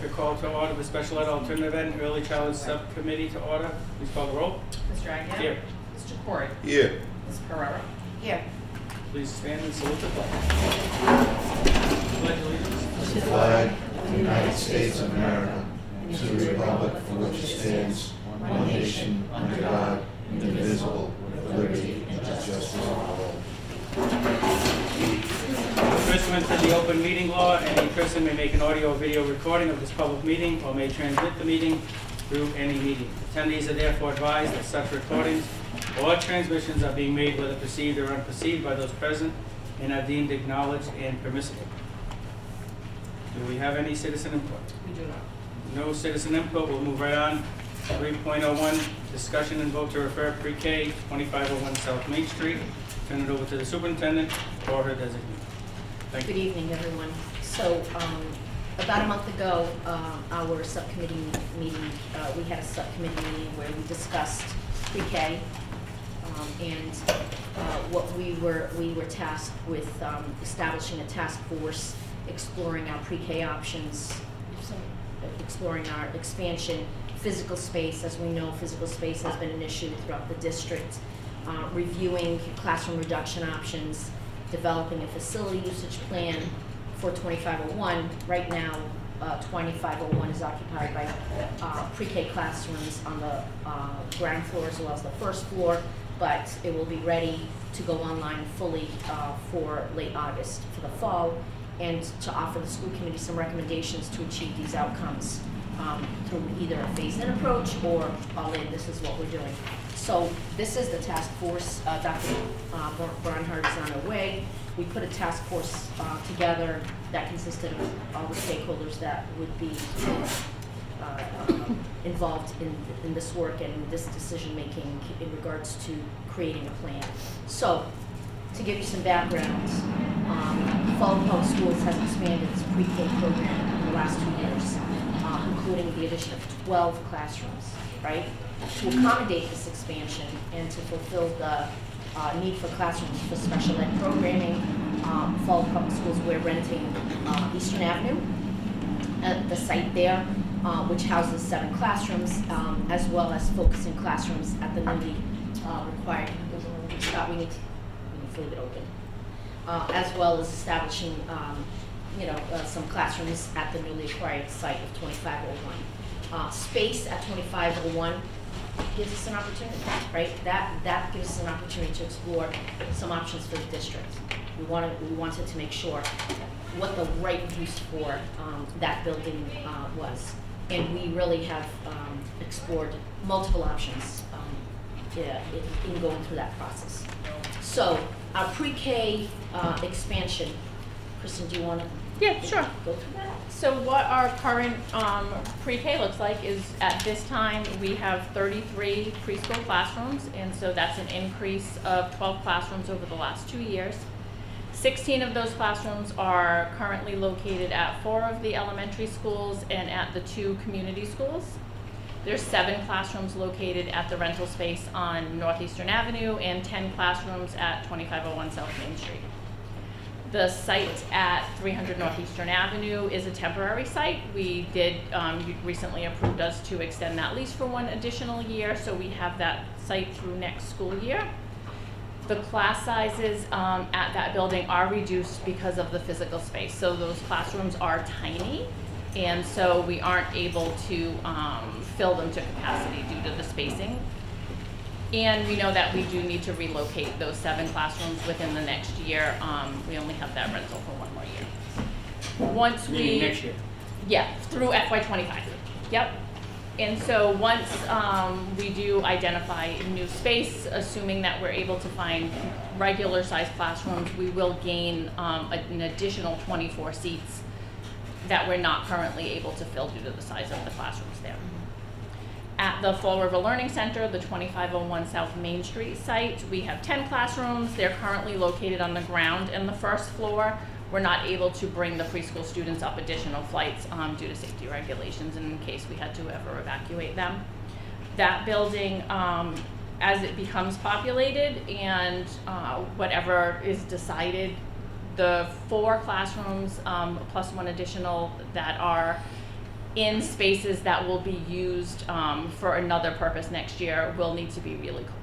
like to call to order the Special Ed Alternative Ed and Early Childhood Subcommittee to order. Please call the roll. Mr. Aguirre? Here. Mr. Corey? Here. Ms. Pereira? Here. Please stand and salute the flag. Pledge allegiance. To the flag of the United States of America, and to the republic for which it stands, one nation, under God, indivisible, with liberty and justice for all. Pursuant to the open meeting law, any person may make an audio or video recording of this public meeting or may transmit the meeting through any medium. Attendees are therefore advised that such recordings or transmissions are being made whether perceived or unperceived by those present and are deemed acknowledged and permissible. Do we have any citizen input? We do not. No citizen input. We'll move right on. 3.01, discussion and vote to refer pre-K 2501 South Main Street. Turn it over to the superintendent or her designee. Thank you. Good evening, everyone. So, about a month ago, our subcommittee meeting, we had a subcommittee meeting where we discussed pre-K, and what we were tasked with establishing a task force, exploring our pre-K options, exploring our expansion, physical space. As we know, physical space has been an issue throughout the district. Reviewing classroom reduction options, developing a facility usage plan for 2501. Right now, 2501 is occupied by pre-K classrooms on the ground floor as well as the first floor, but it will be ready to go online fully for late August for the fall, and to offer the school committee some recommendations to achieve these outcomes through either a phased-in approach or all in. This is what we're doing. So this is the task force. Dr. Barnhart is on her way. We put a task force together that consisted of all the stakeholders that would be involved in this work and this decision making in regards to creating a plan. So, to give you some background, Fall Public Schools has expanded its pre-K program in the last 2 years, including the addition of 12 classrooms, right? To accommodate this expansion and to fulfill the need for classrooms for special ed programming, Fall Public Schools, we're renting Eastern Avenue, the site there, which houses 7 classrooms, as well as focusing classrooms at the newly required. Scott, we need to leave it open. As well as establishing, some classrooms at the newly acquired site of 2501. Space at 2501 gives us an opportunity, right? That gives us an opportunity to explore some options for the district. We wanted to make sure what the right use for that building was, and we really have explored multiple options in going through that process. So our pre-K expansion, Kristen, do you want to? Yeah, sure. Go through that. So what our current pre-K looks like is, at this time, we have 33 preschool classrooms, and so that's an increase of 12 classrooms over the last 2 years. 16 of those classrooms are currently located at 4 of the elementary schools and at the 2 community schools. There's 7 classrooms located at the rental space on Northeastern Avenue and 10 classrooms at 2501 South Main Street. The site at 300 Northeastern Avenue is a temporary site. We did, you recently approved us to extend that lease for 1 additional year, so we have that site through next school year. The class sizes at that building are reduced because of the physical space. So those classrooms are tiny, and so we aren't able to fill them to capacity due to the spacing. And we know that we do need to relocate those 7 classrooms within the next year. We only have that rental for 1 more year. Once we Next year. Yeah, through FY25. Yep. And so once we do identify new space, assuming that we're able to find regular sized classrooms, we will gain an additional 24 seats that we're not currently able to fill due to the size of the classrooms there. At the Fall River Learning Center, the 2501 South Main Street site, we have 10 classrooms. They're currently located on the ground and the first floor. We're not able to bring the preschool students up additional flights due to safety regulations in case we had to ever evacuate them. That building, as it becomes populated and whatever is decided, the 4 classrooms plus 1 additional that are in spaces that will be used for another purpose next year will need to be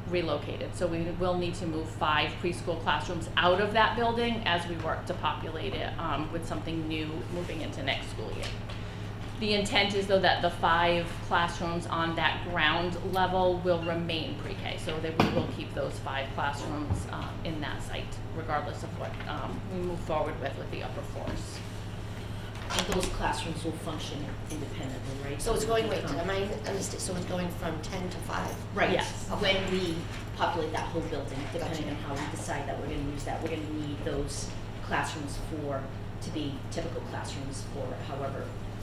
relocated. So we will need to move 5 preschool classrooms out of that building as we work to populate it with something new moving into next school year. The intent is, though, that the 5 classrooms on that ground level will remain pre-K, so that we will keep those 5 classrooms in that site, regardless of what we move forward with the upper floors. And those classrooms will function independently, right? So it's going, wait, am I understand, so it's going from 10 to 5? Right. Yes. When we populate that whole building, depending on how we decide that we're gonna use that, we're gonna need those classrooms to be typical classrooms for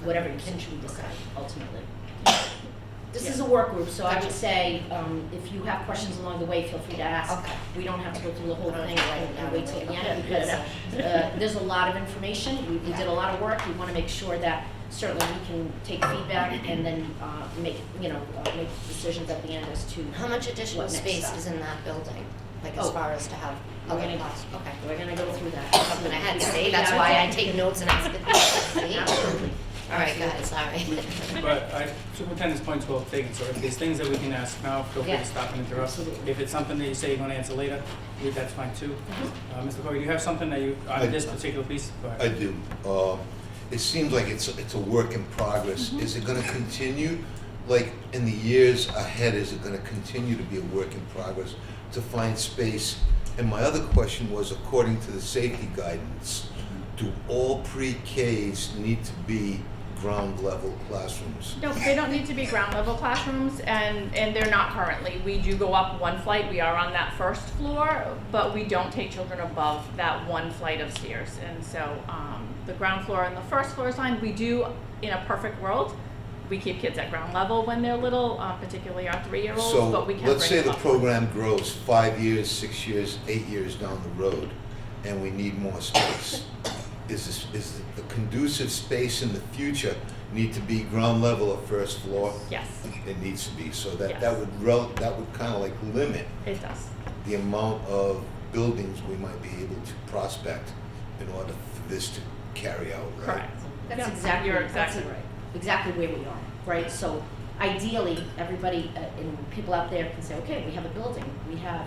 whatever intention we decide ultimately. This is a work group, so I would say, if you have questions along the way, feel free to ask. Okay. We don't have to go through the whole I don't thing have to write it and down. wait till the end, because there's a lot of information. We did a lot of work. We want to make sure that certainly we can take feedback and then make decisions at the end as to How much additional what next space step. is in that building? Like Oh. as far as to have, We're okay, gonna- okay. We're gonna go through that. Something I had to say, that's why I take notes and ask it. See? Absolutely. All right, guys, sorry. But superintendent's point's well taken, so if there's things that we can ask now, feel free Yeah. to stop and interrupt. Absolutely. If it's something that you say you're gonna answer later, that's fine too. Mr. Corey, do you have something that on this particular piece? Go I ahead. do. It seems like it's a work in progress. Is it gonna continue, like, in the years ahead, is it gonna continue to be a work in progress to find space? And my other question was, according to the safety guidance, do all pre-Ks need to be ground level classrooms? No, they don't need to be ground level classrooms, and they're not currently. We do go up 1 flight. We are on that first floor, but we don't take children above that 1 flight of stairs. And so the ground floor and the first floor is fine. We do, in a perfect world, we keep kids at ground level when they're little, particularly our 3-year-olds, So, but we can let's bring say them the up. program grows 5 years, 6 years, 8 years down the road, and we need more space. Is the conducive space in the future need to be ground level or first floor? Yes, It needs to be, so Yes. that would kind of like limit it does. the amount of buildings we might be able to prospect in order for this to carry out, right? Correct. That's Yeah, exactly, you're exactly that's right. exactly where we are, right? So ideally, everybody, and people out there can say, okay, we have a building, we have,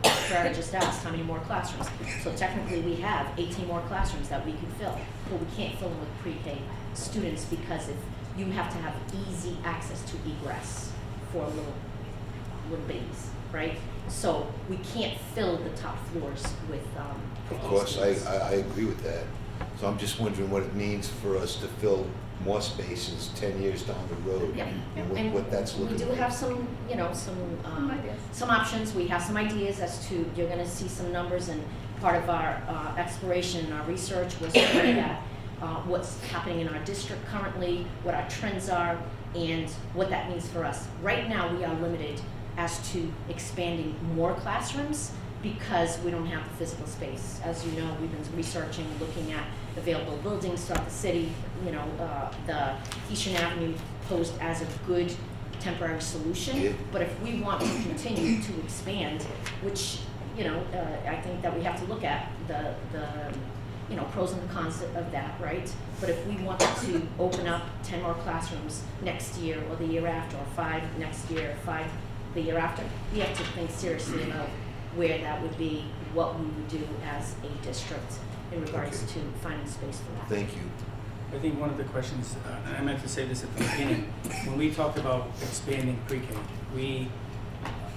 Farah just asked, how many more classrooms? So technically, we have 18 more classrooms that we could fill, but we can't fill them with pre-K students because if you have to have easy access to egress for little babies, right? So we can't fill the top floors with Of pre-K course, students. I agree with that. So I'm just wondering what it means for us to fill more spaces 10 years down the road. Yep. And what that's looking We like. do have some, ideas. some options. We have some ideas as to, you're gonna see some numbers, and part of our exploration and our research was to look at what's happening in our district currently, what our trends are, and what that means for us. Right now, we are limited as to expanding more classrooms because we don't have the physical space. As you know, we've been researching, looking at available buildings throughout the city. The Eastern Avenue posed as a good temporary solution. Yeah. But if we want to continue to expand, which, I think that we have to look at the pros and the cons of that, right? But if we wanted to open up 10 more classrooms next year or the year after, or 5 next year, 5 the year after, we have to think seriously about where that would be, what we would do as a district in regards Okay. to finding space for that. Thank you. I think one of the questions, and I meant to say this at the beginning, when we talked about expanding pre-K,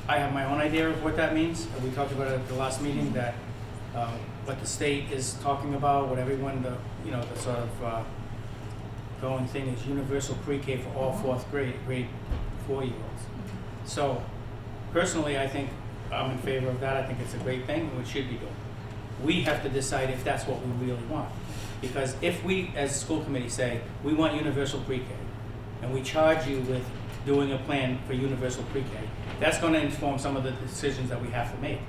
I have my own idea of what that means. We talked about it at the last meeting, that what the state is talking about, what everyone, the sort of going thing is universal pre-K for all grade 4-year-olds. So personally, I think I'm in favor of that. I think it's a great thing and we should be doing. We have to decide if that's what we really want. Because if we, as a school committee, say, we want universal pre-K, and we charge you with doing a plan for universal pre-K, that's going to inform some of the decisions that we have to make.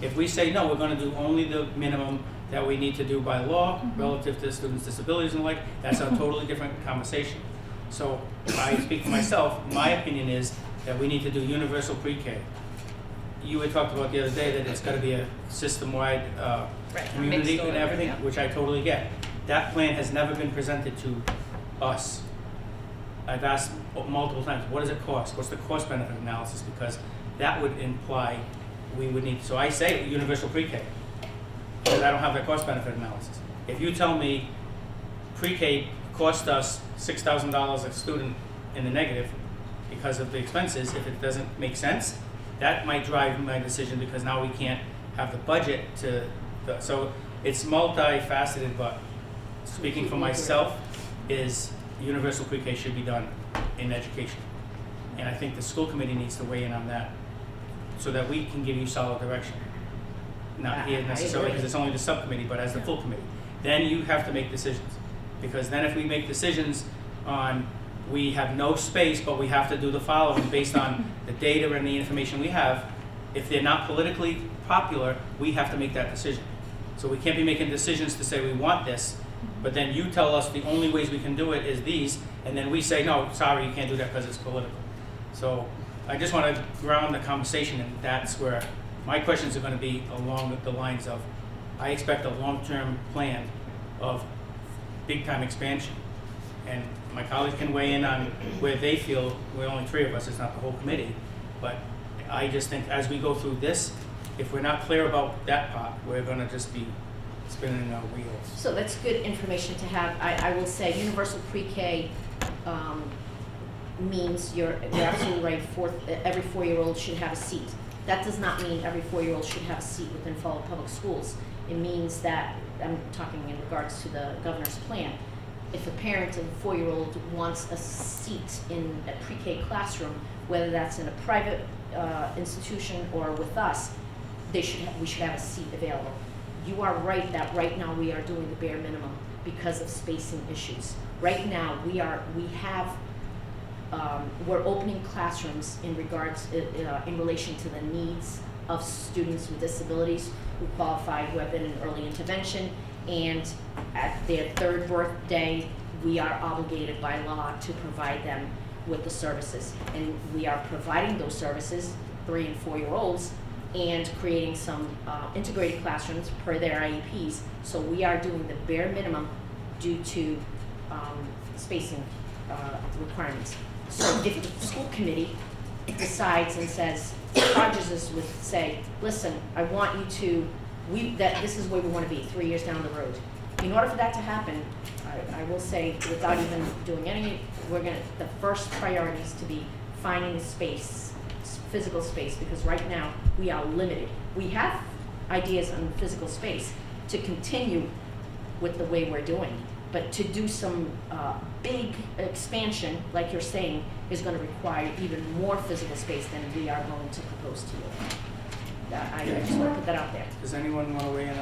If we say, no, we're going to do only the minimum that we need to do by law relative to students' disabilities and the like, that's a totally different conversation. So I speak for myself. My opinion is that we need to do universal pre-K. You had talked about the other day that it's got to be a system-wide Right, community mixed and order, everything, yeah. which I totally get. That plan has never been presented to us. I've asked multiple times, what does it cost? What's the cost benefit analysis? Because that would imply we would need, so I say universal pre-K, because I don't have that cost benefit analysis. If you tell me pre-K cost us $6,000 a student in the negative because of the expenses, if it doesn't make sense, that might drive my decision, because now we can't have the budget so it's multifaceted, but speaking for myself is universal pre-K should be done in education. And I think the school committee needs to weigh in on that so that we can give you solid direction. Not here necessarily because it's only the subcommittee, but as the full committee. Then you have to make decisions. Because then if we make decisions on we have no space, but we have to do the following based on the data and the information we have, if they're not politically popular, we have to make that decision. So we can't be making decisions to say we want this, but then you tell us the only ways we can do it is these, and then we say, no, sorry, you can't do that because it's political. So I just want to ground the conversation, and that's where my questions are going to be along the lines of, I expect a long-term plan of big-time expansion. And my colleagues can weigh in on where they feel, we're only 3 of us, it's not the whole committee, but I just think as we go through this, if we're not clear about that part, we're going to just be spinning our wheels. So that's good information to have. I will say universal pre-K means you're absolutely right. Every 4-year-old should have a seat. That does not mean every 4-year-old should have a seat within Fall Public Schools. It means that, I'm talking in regards to the governor's plan, if a parent of a 4-year-old wants a seat in a pre-K classroom, whether that's in a private institution or with us, we should have a seat available. You are right that right now we are doing the bare minimum because of spacing issues. Right now we're opening classrooms in regards in relation to the needs of students with disabilities who qualify, who have been in early intervention, and at their 3rd birthday, we are obligated by law to provide them with the services. And we are providing those services, 3 and 4-year-olds, and creating some integrated classrooms per their IEPs. So we are doing the bare minimum due to spacing requirements. So if the school committee decides and says, charges us with, say, listen, I want you to, this is where we want to be 3 years down the road. In order for that to happen, I will say, without even doing any, the first priority is to be finding space, physical space, because right now we are limited. We have ideas on physical space to continue with the way we're doing, but to do some big expansion, like you're saying, is going to require even more physical space than we are going to propose to you. I just want to put that out there. Does anyone want to weigh in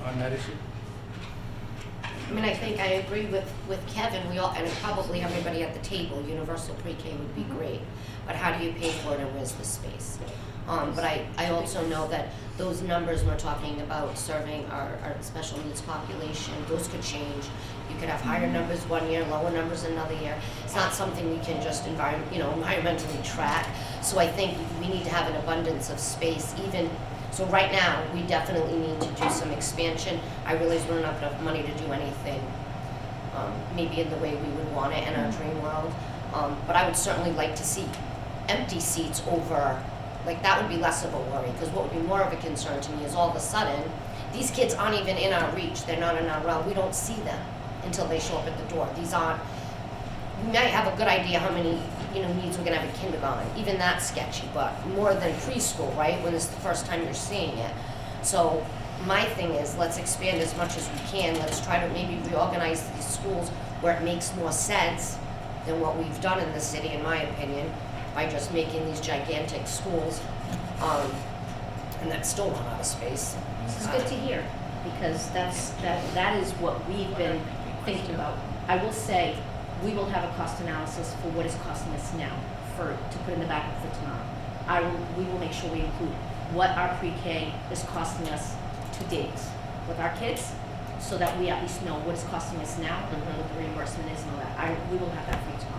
on that issue? I mean, I think I agree with Kevin, and probably everybody at the table, universal pre-K would be great, but how do you pay for it and where's the space? But I also know that those numbers we're talking about serving our special needs population, those could change. You could have higher numbers one year, lower numbers another year. It's not something we can just environmentally track. So I think we need to have an abundance of space. So right now, we definitely need to do some expansion. I realize we don't have enough money to do anything, maybe in the way we would want it in our dream world. But I would certainly like to see empty seats over. Like, that would be less of a worry, because what would be more of a concern to me is all of a sudden, these kids aren't even in our reach, they're not in our realm, we don't see them until they show up at the door. We might have a good idea how many needs we're gonna have in kindergarten, even that's sketchy, but more than preschool, right, when it's the first time you're seeing it. So my thing is, let's expand as much as we can, let's try to maybe reorganize these schools where it makes more sense than what we've done in the city, in my opinion, by just making these gigantic schools, and that's still not out of space. This is good to hear, because that is what we've been thinking about. I will say, we will have a cost analysis for what is costing us now, to put in the backup for tomorrow. We will make sure we include what our pre-K is costing us to date with our kids, so that we at least know what it's costing us now, and what the reimbursement is and all that. We will have that for you tomorrow.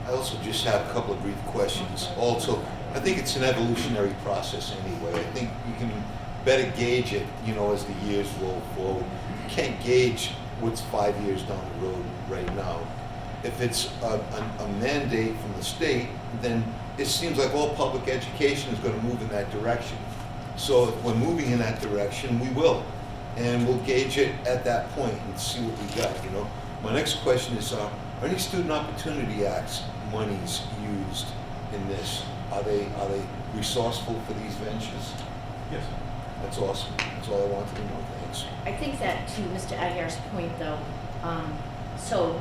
I also just have a couple of brief questions. Also, I think it's an evolutionary process anyway. I think you can better gauge it, as the years roll forward. You can't gauge what's 5 years down the road right now. If it's a mandate from the state, then it seems like all public education is going to move in that direction. So if we're moving in that direction, we will. And we'll gauge it at that point and see what we got, you know. My next question is, are any Student Opportunity Acts monies used in this? Are they resourceful for these ventures? Yes. That's awesome. That's all I wanted to know. Thanks. I think that to Mr. Aguirre's point though, so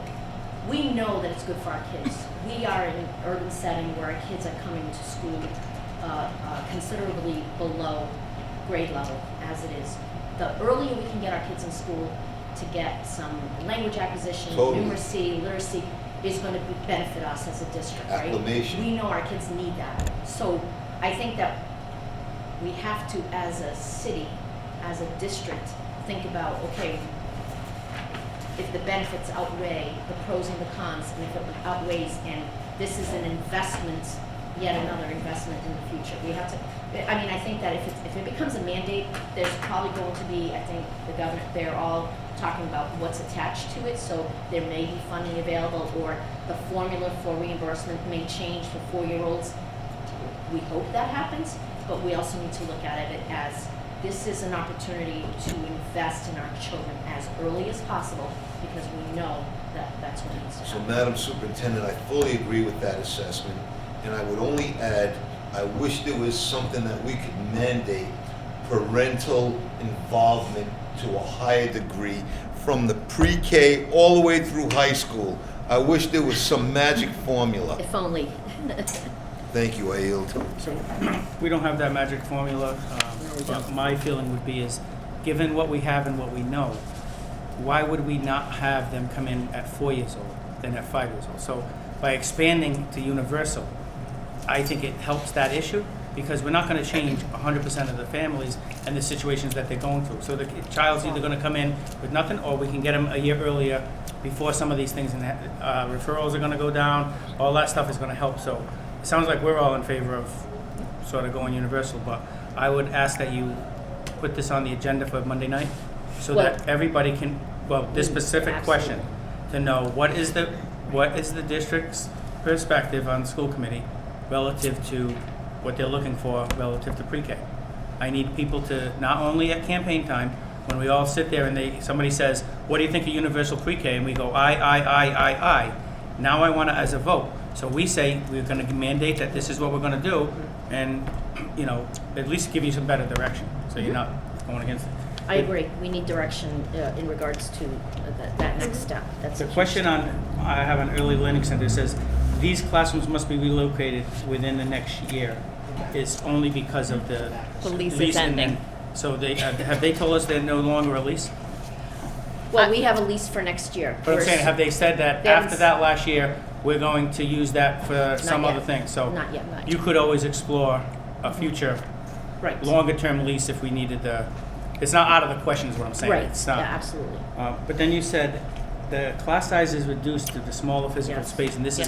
we know that it's good for our kids. We are in an urban setting where our kids are coming to school considerably below grade level as it is. The earlier we can get our kids in school to get some language acquisition, Totally. numeracy, literacy, is going to benefit us as a district, right? Acclimation. We know our kids need that. So I think that we have to, as a city, as a district, think about, okay, if the benefits outweigh the pros and the cons, and if it outweighs, and this is an investment, yet another investment in the future. We have to, I mean, I think that if it becomes a mandate, there's probably going to be, I think the governor, they're all talking about what's attached to it, so there may be funding available, or the formula for reimbursement may change for 4-year-olds. We hope that happens, but we also need to look at it as this is an opportunity to invest in our children as early as possible, because we know that that's what needs to So, happen. Madam Superintendent, I fully agree with that assessment, and I would only add, I wish there was something that we could mandate parental involvement to a higher degree from the pre-K all the way through high school. I wish there was some magic formula. If only. Thank you, I yield. So we don't have that magic formula. we But don't. my feeling would be is, given what we have and what we know, why would we not have them come in at 4 years old than at 5 years old? So by expanding to universal, I think it helps that issue, because we're not going to change 100% of the families and the situations that they're going through. So the child's either going to come in with nothing, or we can get them a year earlier before some of these things, and referrals are going to go down. All that stuff is going to help. So it sounds like we're all in favor of sort of going universal, but I would ask that you put this on the agenda for Monday night, so Well- that everybody can, well, this specific question, to know what is the district's perspective on the school committee relative to what they're looking for relative to pre-K. I need people to, not only at campaign time, when we all sit there and somebody says, what do you think of universal pre-K? And we go, I. Now I want to, as a vote. So we say, we're going to mandate that this is what we're going to do, and, you know, at least give you some better direction, so you're not going against it. I agree. We need direction in regards to that next step. That's The a huge question step. I have an early learning center says, these classrooms must be relocated within the next year, is only because of the lease is ending. So they, have they told us they're no longer a lease? Well, we have a lease for next year. But I'm saying, have they said that They haven't after that last year, we're going to use that for some yet. other thing? So Not yet. you could always explore a future Right. longer-term lease if we needed it's not out of the question is what I'm saying. Right. It's Yeah, not. absolutely. But then you said the class size is reduced to the smaller physical Yes. space, and this is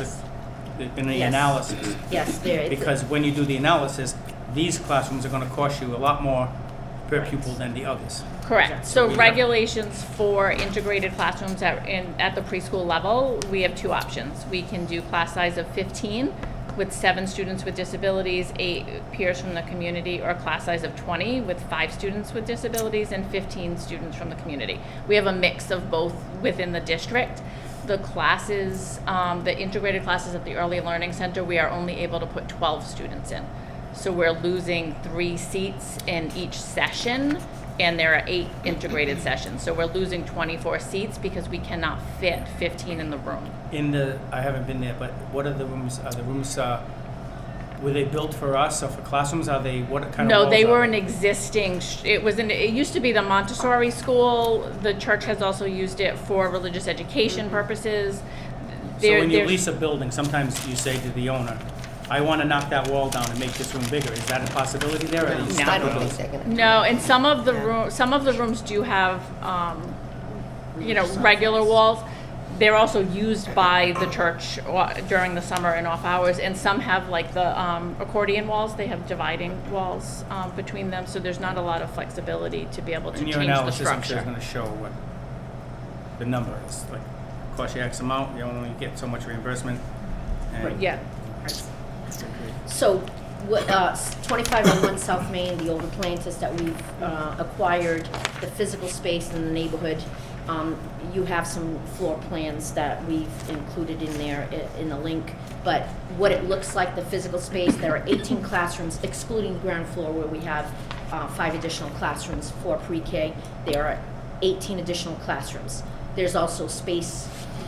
Yes. in the Yes. analysis. Yes, there. it's a- Because when you do the analysis, these classrooms are gonna cost you a lot more per pupil than the others. Correct. So We have- regulations for integrated classrooms at the preschool level, we have two options. We can do class size of 15 with 7 students with disabilities, 8 peers from the community, or a class size of 20 with 5 students with disabilities and 15 students from the community. We have a mix of both within the district. The classes, the integrated classes at the Early Learning Center, we are only able to put 12 students in. So we're losing 3 seats in each session, and there are 8 integrated sessions. So we're losing 24 seats because we cannot fit 15 in the room. I haven't been there, but what are the rooms? Are the rooms, were they built for us or for classrooms? Are they, what kind of No, walls they are are were an existing, it used to be the Montessori school. The church has also used it for religious education purposes. So when you There's- lease a building, sometimes you say to the owner, I want to knock that wall down and make this room bigger. Is that a possibility there? Or are you stuck I don't with think those? they're gonna. do No, that. and some of the rooms do have, regular walls. They're also used by the church during the summer and off hours, and some have like the accordion walls. They have dividing walls between them, so there's not a lot of flexibility to be able to In change your the analysis, I'm sure structure. is going to show what. the number. It's like, cost you X amount, you only get so much reimbursement. And Yeah. So, 2501 South Main, the old appliances that we've acquired, the physical space in the neighborhood, you have some floor plans that we've included in there in the link. But what it looks like, the physical space, there are 18 classrooms, excluding the ground floor where we have 5 additional classrooms for pre-K. There are 18 additional classrooms. There's also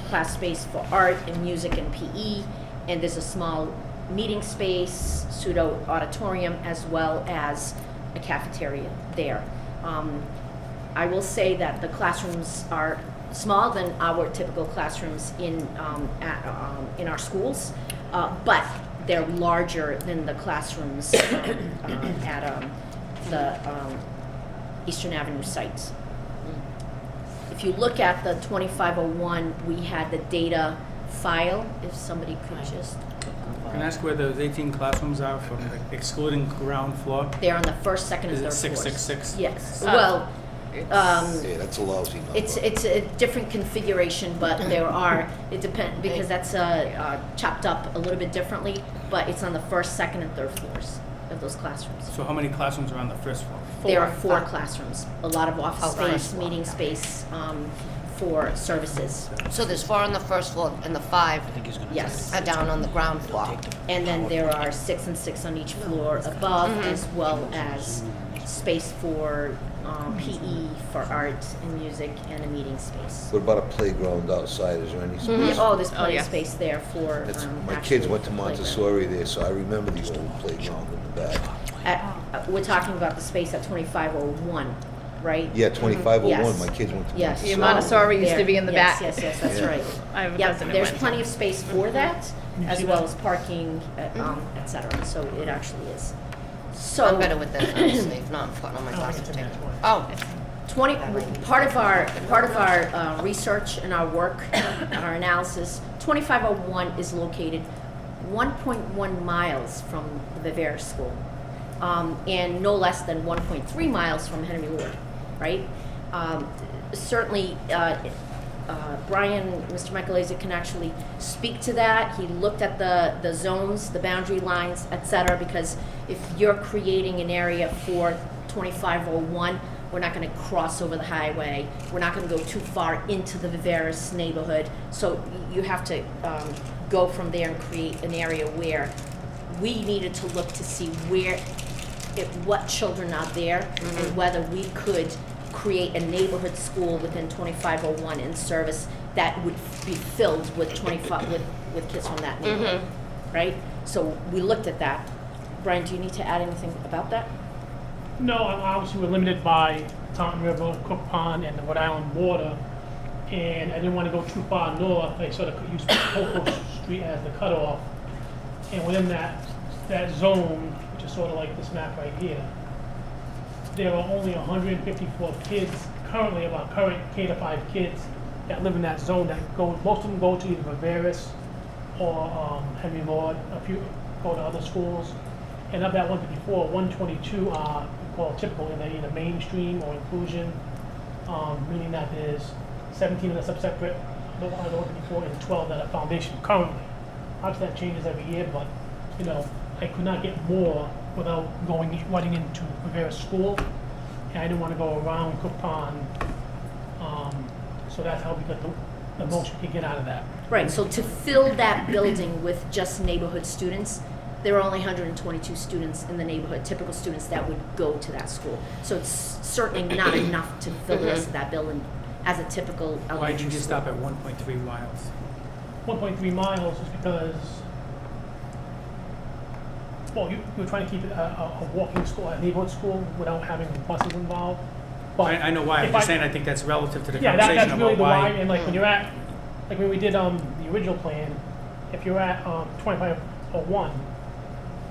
class space for art and music and PE, and there's a small meeting space, pseudo auditorium, as well as a cafeteria there. I will say that the classrooms are smaller than our typical classrooms in our schools, but they're larger than the classrooms at the Eastern Avenue site. If you look at the 2501, we had the data file, if somebody could just. Can I ask where those 18 classrooms are from, excluding ground floor? They're on the first, second, and Is it third floors. 666? Yes, Yeah, that's a lousy number. it's a different configuration, but there are, it depends, because that's chopped up a little bit differently, but it's on the first, second, and third floors of those classrooms. So how many classrooms are on the first floor? There are 4 classrooms, a lot of office Oh, right. space, meeting space, for services. So there's 4 on the first floor and the 5 Yes. are down on the ground floor. And then there are 6 and 6 on each floor above, as well as space for PE, for art and music, and a meeting space. What about a playground outside? Is there any space? Oh, there's plenty yeah. of space there for My actual kids went to playground. Montessori there, so I remember the old playground in the back. We're talking about the space at 2501, right? Yeah, 2501, Yes. my kids went to Yes. Montessori. Yeah, Montessori used to There. be in the Yes, back. Yes, yes, that's Yeah. right. I have a Yep, cousin who there's went. plenty of space for that, as well as parking, et cetera, so it actually is. So. I'm better with this, honestly, if not, I'm putting on my glasses. Oh, 20, part of our research and our work, our analysis, 2501 is located 1.1 miles from the Viveris School, and no less than 1.3 miles from Henry Ward, right? Certainly, Brian, Mr. Michaelazzi can actually speak to that. He looked at the zones, the boundary lines, et cetera, because if you're creating an area for 2501, we're not gonna cross over the highway. We're not gonna go too far into the Viveris neighborhood. So you have to go from there and create an area where we needed to look to see what children are there, and whether we could create a neighborhood school within 2501 in service that would be filled with 25 with kids from that neighborhood, right? So we looked at that. Brian, do you need to add anything about that? No, obviously we're limited by Taunton River, Cook Pond, and the Rhode Island border, and I didn't want to go too far north. I sort of used Coco Street as the cutoff, and within that zone, which is sort of like this map right here, there are only 154 kids currently, about current K-5 kids that live in that zone. Most of them go to either Viveris or Henry Lord. A few go to other schools, and of that 154, 122 are called typical in either mainstream or inclusion, meaning that there's 17 in a subseparate, the 154, and 12 that are foundation currently. Obviously that changes every year, but I could not get more without running into Viveris School, and I didn't want to go around Cook Pond, so that's how we got the most we could get out of that. Right, so to fill that building with just neighborhood students, there are only 122 students in the neighborhood, typical students that would go to that school. So it's certainly not enough to fill the rest of that building as a typical elementary school. Why did you just stop at 1.3 miles? 1.3 miles is because, well, you were trying to keep it a walking school, a neighborhood school, without having buses involved. But I know why, I'm if just saying I think that's relative to the yeah, conversation that's really about the why, why. and like when you're at, like when we did the original plan, if you're at 2501,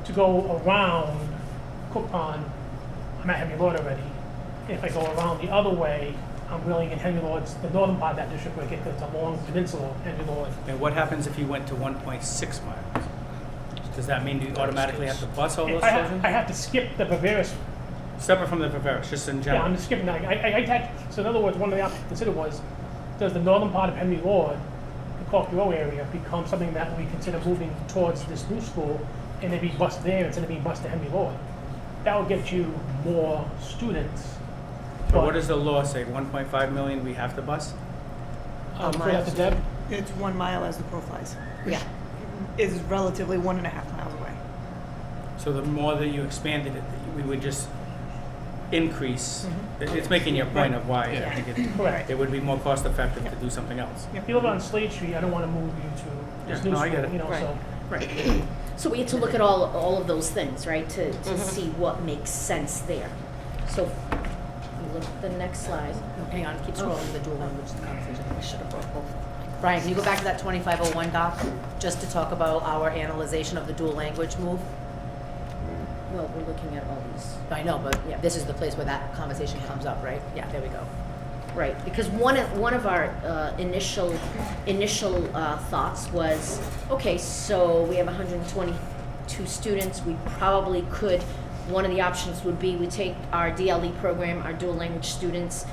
to go around Cook Pond, I'm at Henry Lord already. If I go around the other way, I'm really in Henry Lord's, the northern part of that district, where it gets a long peninsula of Henry Lord. And what happens if you went to 1.6 miles? Does that mean you automatically have to bus all those I children? have to skip the Viveris. Separate from the Viveris, just in Yeah, general. I'm just skipping that. So in other words, one of the options to consider was does the northern part of Henry Ward, the Cork Row area, become something that we consider moving towards this new school and they be bused there instead of being bused to Henry Ward? That would get you more students. But what does the law say, 1.5 million we have to bus? Straight out to Deb? It's 1 mile as the crow flies. Yeah. Is relatively 1.5 miles away. So the more that you expanded it, we would just increase. It's making your point of why I think Correct. it would be more cost effective to do something else. If you live on Slade Street, I don't want to move you to this Yeah, new no, I get school, it. you know, Right. so. Right. So we had to look at all of those things, right, to see what makes sense there. So, you look at the next slide. Hang on, keep scrolling the dual language conversation. I should have brought both. Brian, can you go back to that 2501 doc, just to talk about our analyzation of the dual language move? Well, we're looking at all these. I know, but Yeah. this is the place where that conversation comes up, right? Yeah, there we go. Right, because one of our initial thoughts was, okay, so we have 122 students. We probably could. One of the options would be we take our DLE program, our dual language students,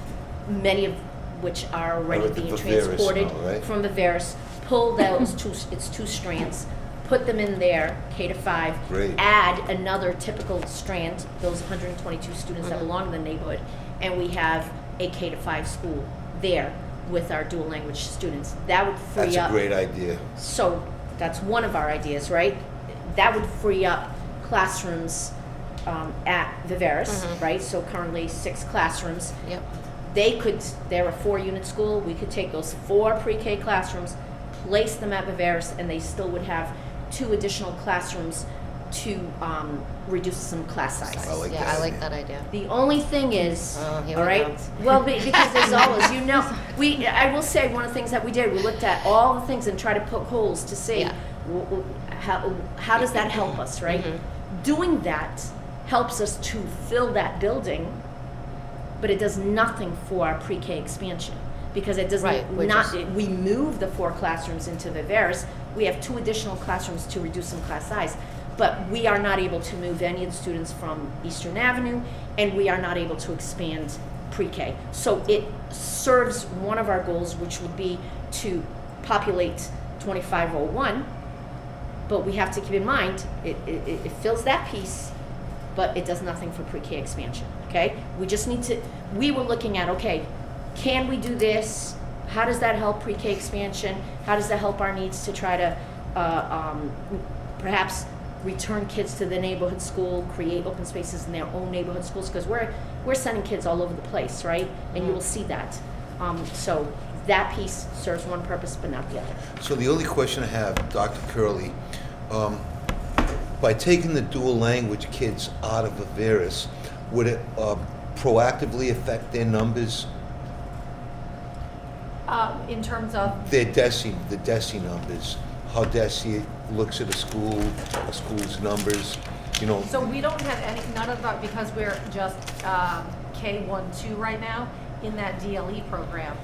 many of which are already at the being Viveris transported now, right? from Viveris, pull those two strands, put them in there, K to 5, Great. add another typical strand, those 122 students that belong in the neighborhood, and we have a K to 5 school there with our dual language students. That would free That's up. a great idea. So that's one of our ideas, right? That would free up classrooms at Viveris, right? So currently 6 classrooms. Yep. They're a 4-unit school. We could take those 4 pre-K classrooms, place them at Viveris, and they still would have 2 additional classrooms to reduce some class size. I like Yeah, that I like idea. that idea. The only thing is, Oh, here all we right, go. well, because there's always, I will say, one of the things that we did, we looked at all the things and tried to poke holes to see Yeah. how does that help us, right? Doing that helps us to fill that building, but it does nothing for our pre-K expansion because it doesn't Right, we're just- we move the 4 classrooms into Viveris. We have 2 additional classrooms to reduce some class size, but we are not able to move any of the students from Eastern Avenue, and we are not able to expand pre-K. So it serves one of our goals, which would be to populate 2501, but we have to keep in mind, it fills that piece, but it does nothing for pre-K expansion, okay? We were looking at, okay, can we do this? How does that help pre-K expansion? How does that help our needs to try to perhaps return kids to the neighborhood school, create open spaces in their own neighborhood schools? Because we're sending kids all over the place, right? And you will see that. So that piece serves one purpose, but not the other. So the only question I have, Dr. Curley, by taking the dual language kids out of Viveris, would it proactively affect their numbers? In terms of, The DESI numbers, how DESI looks at a school's numbers, you know. so we don't have any, none of that, because we're just K-1-2 right now in that DLE program.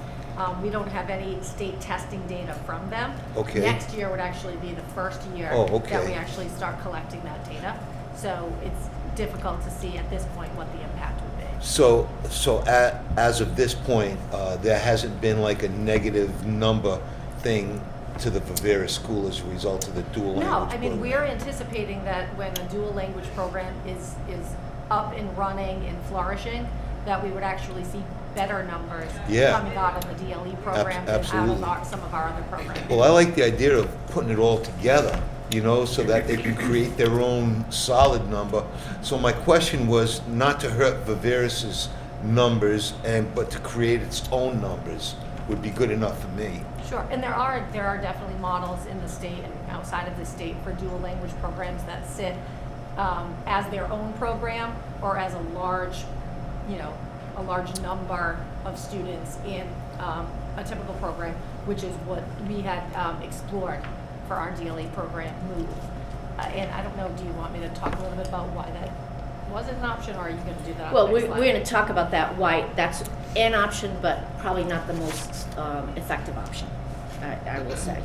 We don't have any state testing data from them. Okay. Next year would actually be the first year Oh, okay. that we actually start collecting that data. So it's difficult to see at this point what the impact would be. So as of this point, there hasn't been like a negative number thing to the Viveris school as a result of the dual language No, I program? mean, we're anticipating that when the dual language program is up and running and flourishing, that we would actually see better numbers Yeah. coming out of the DLE program than out absolutely. of some of our other programs. Well, I like the idea of putting it all together, you know, so that they can create their own solid number. So my question was not to hurt Viveris's numbers, but to create its own numbers would be good enough for me. Sure, and there are definitely models in the state and outside of the state for dual language programs that sit as their own program or as a large number of students in a typical program, which is what we had explored for our DLE program move. And I don't know, do you want me to talk a little bit about why that wasn't an option, or are you going to do that on Well, the next we're slide? going to talk about that, why that's an option, but probably not the most effective option, I will say.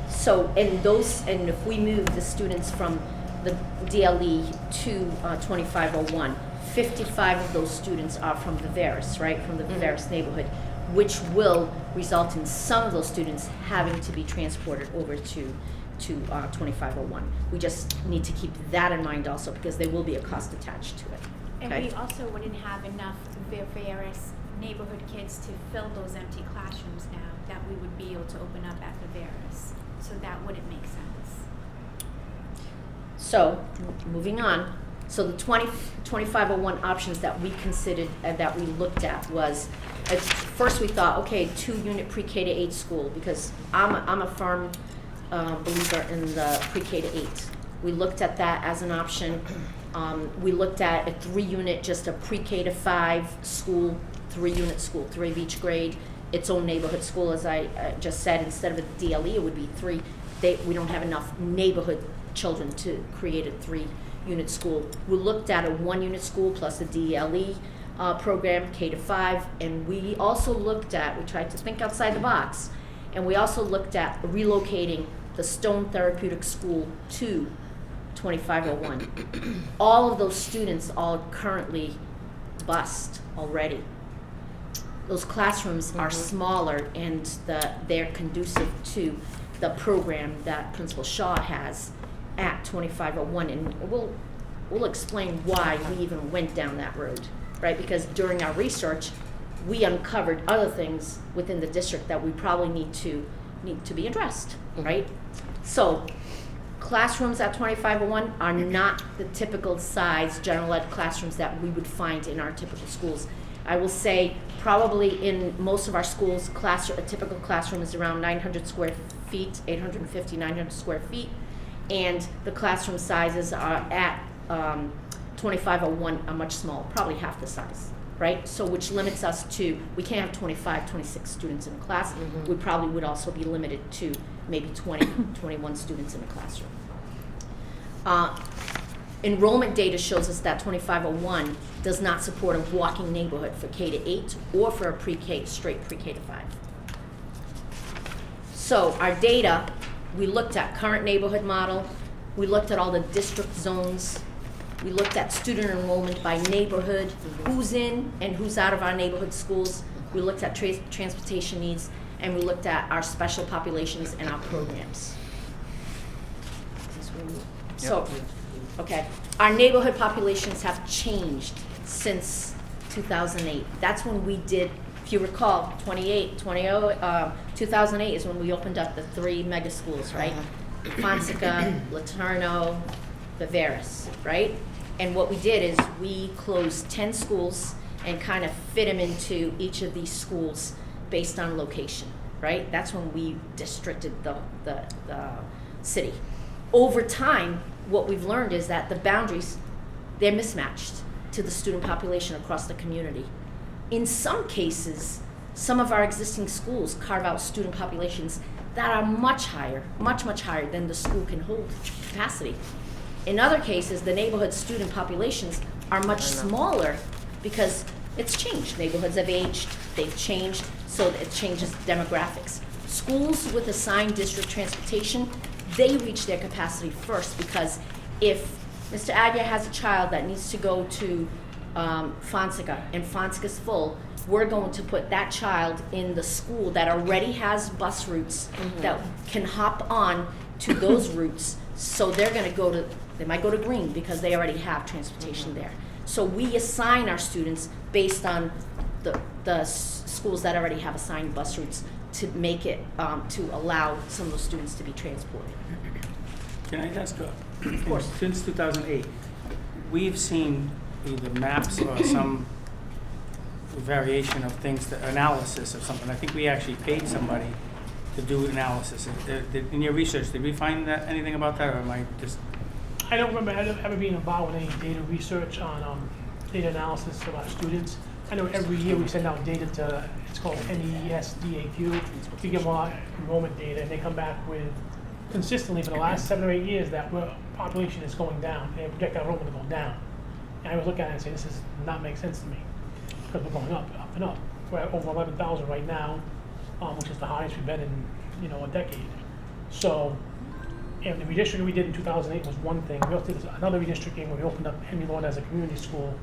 So, and if we move the students from the DLE to 2501, 55 of those students are from Viveris, right, from the Viveris neighborhood. which will result in some of those students having to be transported over to 2501. We just need to keep that in mind also, because there will be a cost attached to it. And Okay? we also wouldn't have enough Viveris neighborhood kids to fill those empty classrooms now that we would be able to open up at Viveris. So that wouldn't make sense. So, moving on, so the 2501 options that we considered, that we looked at was, at first we thought, okay, 2-unit pre-K to 8 school, because I'm a firm believer in the pre-K to 8. We looked at that as an option. We looked at a 3-unit, just a pre-K to 5 school, 3-unit school, 3 of each grade, its own neighborhood school, as I just said. Instead of a DLE, it would be 3. We don't have enough neighborhood children to create a 3-unit school. We looked at a 1-unit school plus a DLE program, K to 5, and we also looked at, we tried to think outside the box, and we also looked at relocating the Stone Therapeutic School to 2501. All of those students are currently bused already. Those classrooms are smaller, and they're conducive to the program that Principal Shaw has at 2501, and we'll explain why we even went down that road, right? Because during our research, we uncovered other things within the district that we probably need to be addressed, right? So, classrooms at 2501 are not the typical size general ed classrooms that we would find in our typical schools. I will say probably in most of our schools, a typical classroom is around 900 square feet, 850, 900 square feet, and the classroom sizes are at 2501 are much smaller, probably half the size, right? So which limits us to, we can't have 25, 26 students in a class. We probably would also be limited to maybe 20, 21 students in a classroom. Enrollment data shows us that 2501 does not support a walking neighborhood for K to 8 or for a pre-K, straight pre-K to 5. So our data, we looked at current neighborhood model, we looked at all the district zones, we looked at student enrollment by neighborhood, who's in and who's out of our neighborhood schools, we looked at transportation needs, and we looked at our special populations and our programs. So, okay, our neighborhood populations have changed since 2008. That's when we did, if you recall, 2008 is when we opened up the 3 mega schools, right? Fonseca, Laterno, Viveris, right? And what we did is we closed 10 schools and kind of fit them into each of these schools based on location, right? That's when we districted the city. Over time, what we've learned is that the boundaries, they're mismatched to the student population across the community. In some cases, some of our existing schools carve out student populations that are much higher, much higher than the school can hold capacity. In other cases, the neighborhood student populations are much smaller because it's changed. Neighborhoods have aged, they've changed, so it changes demographics. Schools with assigned district transportation, they reach their capacity first, because if Mr. Agia has a child that needs to go to Fonseca and Fonseca's full, we're going to put that child in the school that already has bus routes that can hop on to those routes. So they're going to they might go to Green because they already have transportation there. So we assign our students based on the schools that already have assigned bus routes to make it, to allow some of those students to be transported. Can I ask, Of course. since 2008, we've seen either maps or some variation of things, analysis of something. I think we actually paid somebody to do analysis. In your research, did we find that anything about that, or am I just? I don't remember ever being involved with any data research on data analysis of our students. I know every year we send out data to, it's called NESDAQ. We give them our enrollment data, and they come back with consistently for the last 7 or 8 years that population is going down. They project our enrollment to go down. And I would look at it and say, this does not make sense to me, because we're going up and up. We're at over 11,000 right now, which is the highest we've been in, a decade. So, and the redistricting we did in 2008 was one thing. We also did another redistricting where we opened up Henry Lord as a community school.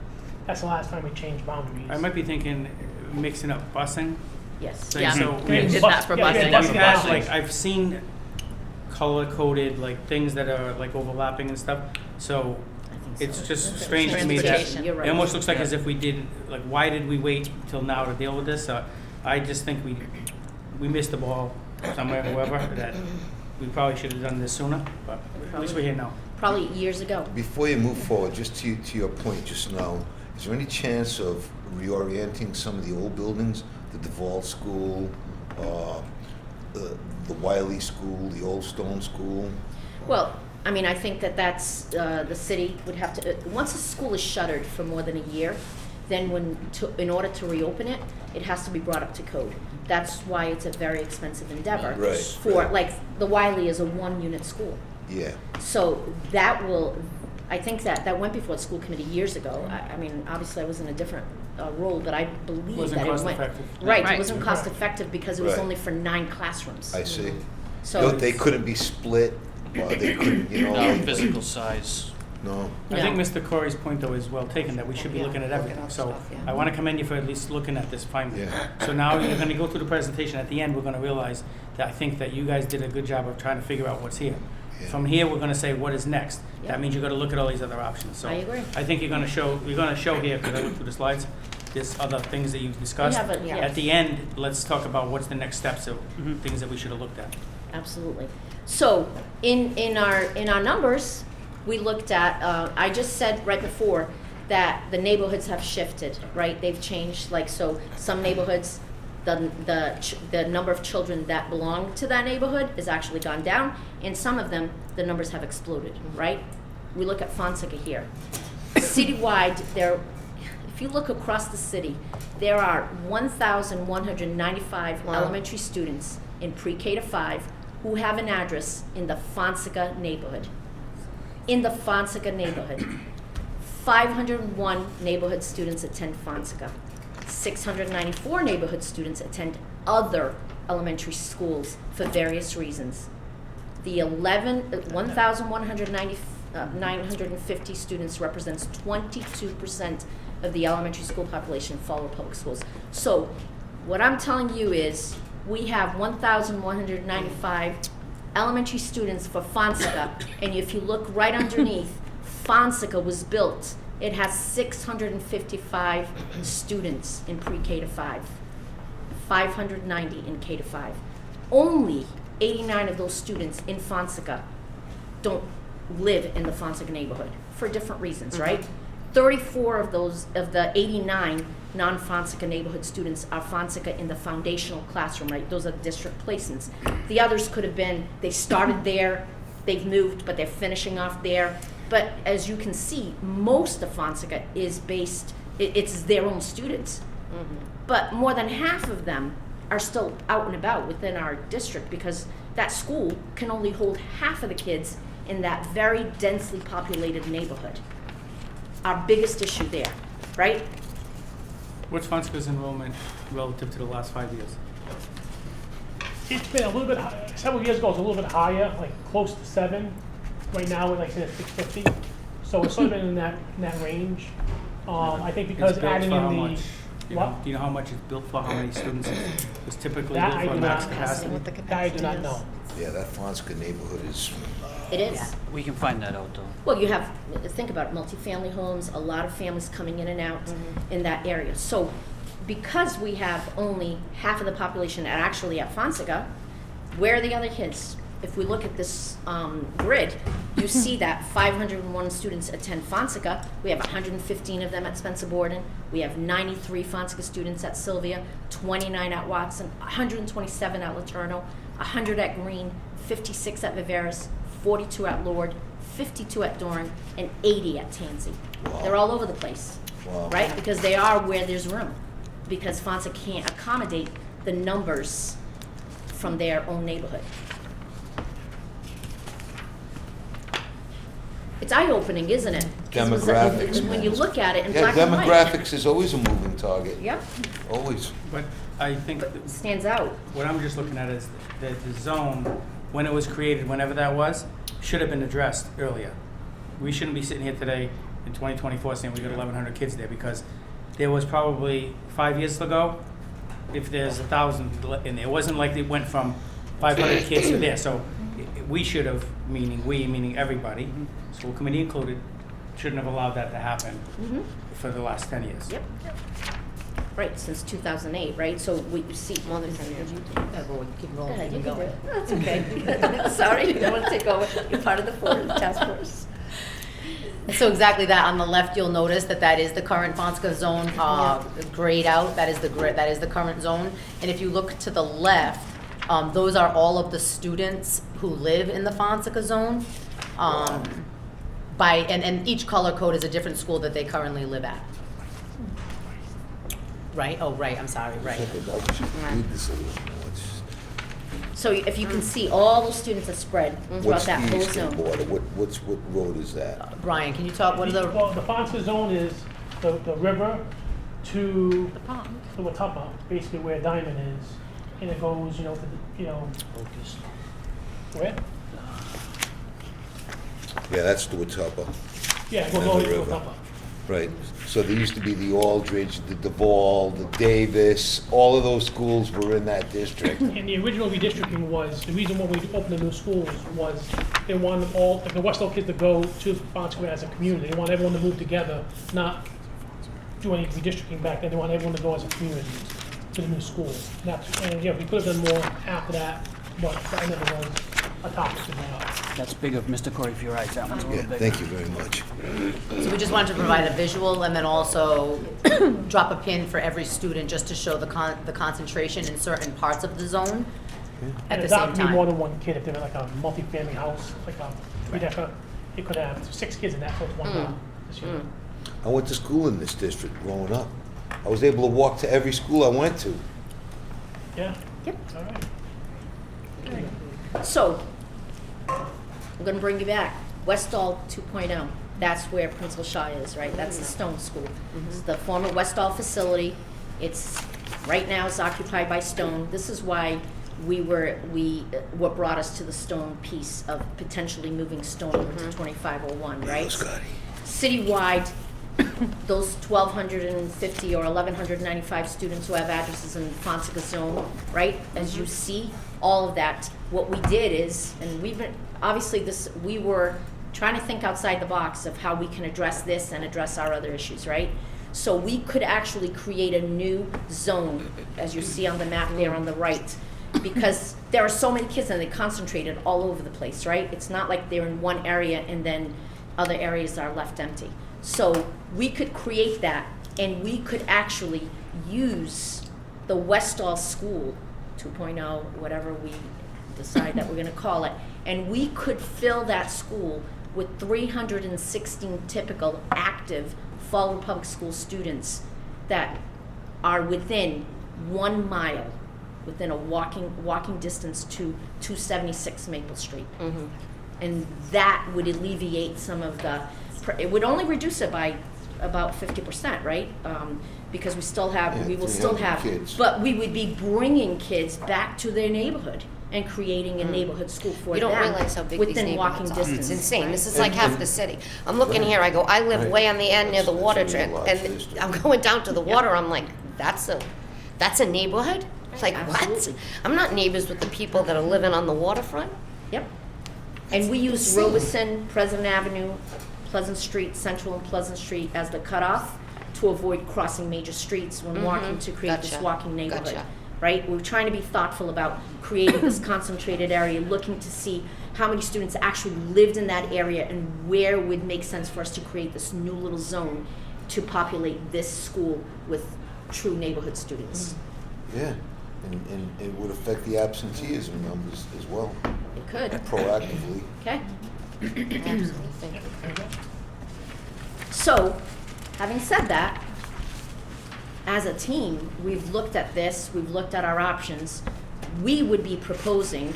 That's the last time we changed boundaries. I might be thinking mixing up busing Yes. So- Yeah, so we Yeah, did bus- that for yeah, busing. yeah, We've had, busing. like, I've seen color-coded, like, things that are, like, overlapping and stuff, so it's just strange to me that, Transportation. You're right. it almost looks like as if we did, like, why did we wait till now to deal with this? I just think we missed the ball somewhere, whoever, that we probably should have done this sooner, but at least we're here now. Probably years ago. Before you move forward, just to your point just now, is there any chance of reorienting some of the old buildings, the Duval School, the Wiley School, the Old Stone School? Well, I mean, I think that that's, the city would have to, once a school is shuttered for more than a year, then in order to reopen it, it has to be brought up to code. That's why it's a very expensive endeavor. Right, For, right. like, the Wiley is a one-unit school. Yeah. So that will, I think that went before the school committee years ago. I mean, obviously I was in a different role, but I believe Wasn't that it cost went. effective. Right, it Right. wasn't cost effective because it was Right. only for 9 classrooms. I see. So They couldn't be split, or they couldn't, you know. No, like- physical size. No. I think No. Mr. Corey's point, though, is well taken, that we should be looking at everything. So I want to commend you for at least looking at this finally. Yeah. So now you're going to go through the presentation. At the end, we're going to realize that I think that you guys did a good job of trying to figure out what's here. Yeah. From here, we're going to say what is next. Yeah. That means you've got to look at all these other options. So I agree. I think you're going to show here, because I went through the slides, there's other things that you've discussed. have it, yes. At the end, let's talk about what's the next steps of things that we should have looked at. Absolutely. So in our numbers, we looked at, I just said right before that the neighborhoods have shifted, right? They've changed, like, so some neighborhoods, the number of children that belong to that neighborhood has actually gone down. In some of them, the numbers have exploded, right? We look at Fonseca here. Citywide, if you look across the city, there are 1,195 elementary students in pre-K to 5 who have an address in the Fonseca neighborhood. In the Fonseca neighborhood. 501 neighborhood students attend Fonseca. 694 neighborhood students attend other elementary schools for various reasons. The 1,950 students represents 22% of the elementary school population follow public schools. So what I'm telling you is we have 1,195 elementary students for Fonseca, and if you look right underneath, Fonseca was built. It has 655 students in pre-K to 5, 590 in K to 5. Only 89 of those students in Fonseca don't live in the Fonseca neighborhood for different reasons, right? 34 of the 89 non-Fonseca neighborhood students are Fonseca in the foundational classroom, right? Those are district placements. The others could have been, they started there, they've moved, but they're finishing off there. But as you can see, most of Fonseca is based, it's their own students. But more than half of them are still out and about within our district because that school can only hold half of the kids in that very densely populated neighborhood. Our biggest issue there, right? What's Fonseca's enrollment relative to the last 5 years? It's been a little bit, several years ago, it was a little bit higher, like close to 7. Right now, we're like saying 650. So it's sort of been in that range. I think because It's built adding for how in much? the, Do what? you know how much it's built for, how many students it's typically That built I for do max not- capacity? That I do not know. Yeah, that Fonseca neighborhood is, It is. We can find that out though. Well, you have, think about it, multifamily homes, a lot of families coming in and out in that area. So because we have only half of the population actually at Fonseca, where are the other kids? If we look at this grid, you see that 501 students attend Fonseca. We have 115 of them at Spencer Borden. We have 93 Fonseca students at Sylvia, 29 at Watson, 127 at Laterno, 100 at Green, 56 at Viveris, 42 at Lord, 52 at Doran, and 80 at Tansy. Wow. They're all over the place, wow. right? Because they are where there's room. Because Fonseca can't accommodate the numbers from their own neighborhood. It's eye-opening, isn't it? 'Cause Demographics, when you man. look at it in Yeah, black and white. demographics is always a moving target. Yep, Always. But I think but that it stands out. what I'm just looking at is that the zone, when it was created, whenever that was, should have been addressed earlier. We shouldn't be sitting here today in 2024 saying we got 1,100 kids there, because there was probably 5 years ago, if there's 1,000 in there. It wasn't like it went from 500 kids to there. So we should have, meaning everybody, school committee included, shouldn't have allowed that to happen for the last 10 years. Yep. Right, since 2008, right? So we see more than 10 years. Yeah, well, we keep Go rolling, ahead, keep you can do going. it. That's okay. Sorry, I don't want to take over. You're part of the task force. So exactly that, on the left, you'll notice that is the current Fonseca zone, grayed out, that is the current zone. And if you look to the left, those are all of the students who live in the Fonseca zone. And each color code is a different school that they currently live at. Right, oh, right, I'm sorry, right. Read this a little more. So if you can see, all those students are spread throughout What's that the whole eastern zone. border? What road is that? Brian, can you talk, what are the, Well, the Fonseca zone is the river to The pond. the Watuppa, basically where Diamond is, and it goes, to the, Focus. where? Yeah, that's the Watuppa. Yeah, it goes And all the the way to river. Watuppa. Right. So there used to be the Aldridge, the Duval, the Davis, all of those schools were in that district. And the original redistricting was, the reason why we opened the new schools was they wanted all, like the Westall kids to go to Fonseca as a community. They want everyone to move together, not do any redistricting back then. They want everyone to go as a community to the new school. And yeah, we could have done more after that, but that never was a topic to bring up. That's big of Mr. Corey if you're right. That one's a Yeah, little bigger. thank you very much. so we just wanted to provide a visual and then also drop a pin for every student just to show the concentration in certain parts of the zone at And the it's same not to be more time. than one kid. If they're like a multi-family house, like a three-decker, it could have 6 kids in that, so it's one block this year. I went to school in this district growing up. I was able to walk to every school I went to. Yeah? Yep. All right. So, I'm gonna bring you back. Westall 2.0, that's where Prince Shaw is, right? That's the Stone School. It's the former Westall facility. It's, right now it's occupied by Stone. This is why what brought us to the Stone piece of potentially moving Stone over to 2501, There you right? go, Scotty. Citywide, those 1,250 or 1,195 students who have addresses in the Fonseca zone, right? As you see, all of that, what we did is, and we were trying to think outside the box of how we can address this and address our other issues, right? So we could actually create a new zone, as you see on the map there on the right, because there are so many kids and they concentrated all over the place, right? It's not like they're in one area and then other areas are left empty. So we could create that, and we could actually use the Westall School 2.0, whatever we decide that we're gonna call it, and we could fill that school with 316 typical active Fallbrook Public School students that are within 1 mile, within a walking distance to 276 Maple Street. And that would alleviate some of it would only reduce it by about 50%, right? Because we will still 300 have, kids. but we would be bringing kids back to their neighborhood and creating a neighborhood school for them. You don't realize how big these within walking neighborhoods are. distance. It's insane. right? This is like half the city. I'm looking here, I go, I live Right. way on the end near the That's water a really trip, large and district. I'm going down to the water, I'm like, that's a neighborhood? It's like, what? Absolutely. I'm not neighbors with the people that are living on the waterfront. Yep. And we use Robeson, President Avenue, Pleasant Street, Central and Pleasant Street as the cutoff to avoid crossing major streets when walking to create this Gotcha. walking neighborhood. Gotcha. Right? We're trying to be thoughtful about creating this concentrated area, looking to see how many students actually lived in that area and where would make sense for us to create this new little zone to populate this school with true neighborhood students. Yeah, and it would affect the absenteeism numbers as well, It could, proactively. okay? Absolutely. So, having said that, as a team, we've looked at this, we've looked at our options. We would be proposing,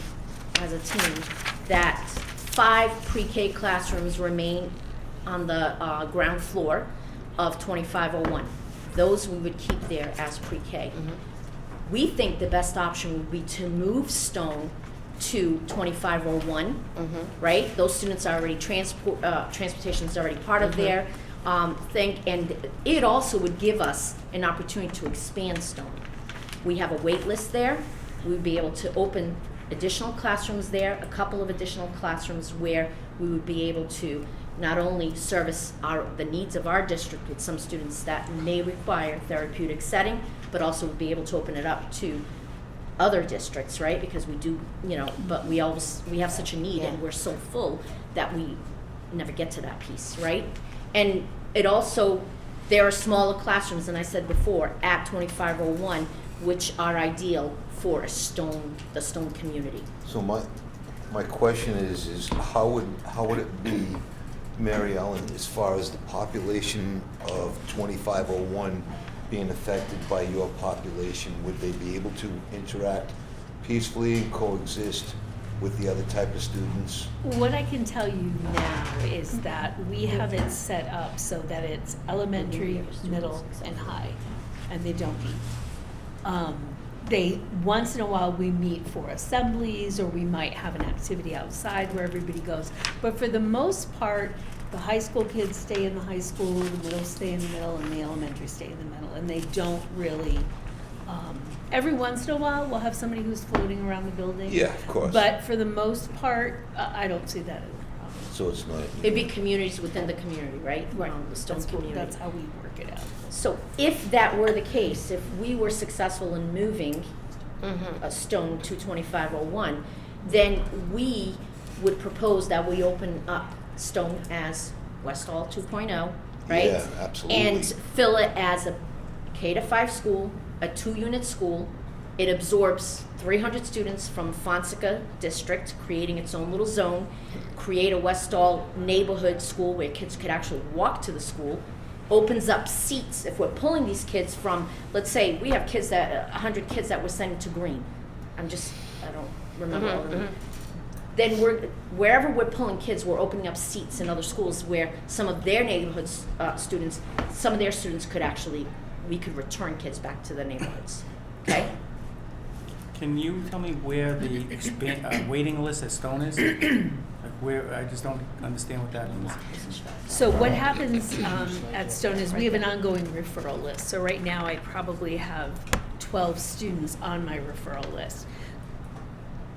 as a team, that 5 pre-K classrooms remain on the ground floor of 2501. Those we would keep there as pre-K. We think the best option would be to move Stone to 2501, right? Those students are already transportation is already part of their thing, and it also would give us an opportunity to expand Stone. We have a wait list there. We would be able to open additional classrooms there, a couple of additional classrooms where we would be able to not only service the needs of our district with some students that may require therapeutic setting, but also be able to open it up to other districts, right? Because we do, but we have such a need and we're so full that we never get to that piece, right? And it also, there are smaller classrooms, and I said before, at 2501, which are ideal for the Stone community. So my question is how would it be, Mary Ellen, as far as the population of 2501 being affected by your population? Would they be able to interact peacefully and coexist with the other type of students? What I can tell you now is that we have it set up so that it's elementary, middle, and high, and they don't meet. Once in a while we meet for assemblies, or we might have an activity outside where everybody goes. But for the most part, the high school kids stay in the high school, the middle stay in the middle, and the elementary stay in the middle. And they don't really, every once in a while, we'll have somebody who's floating around the building. Yeah, of course. But for the most part, I don't see that as a problem. So it's not. It'd be communities within the community, right? Right. The Stone community. That's how we work it out. So if that were the case, if we were successful in moving a Stone to 2501, then we would propose that we open up Stone as West Hall 2.0, right? Yeah, absolutely. And fill it as a K-5 school, a 2-unit school. It absorbs 300 students from Fonseca District, creating its own little zone, create a West Hall neighborhood school where kids could actually walk to the school, opens up seats. If we're pulling these kids from, let's say we have 100 kids that we're sending to Green. I don't remember all of them. Then wherever we're pulling kids, we're opening up seats in other schools where some of their neighborhood students, some of their students we could return kids back to the neighborhoods, okay? Can you tell me where the waiting list at Stone is? Like where, I just don't understand what that means. So what happens at Stone is we have an ongoing referral list. So right now I probably have 12 students on my referral list.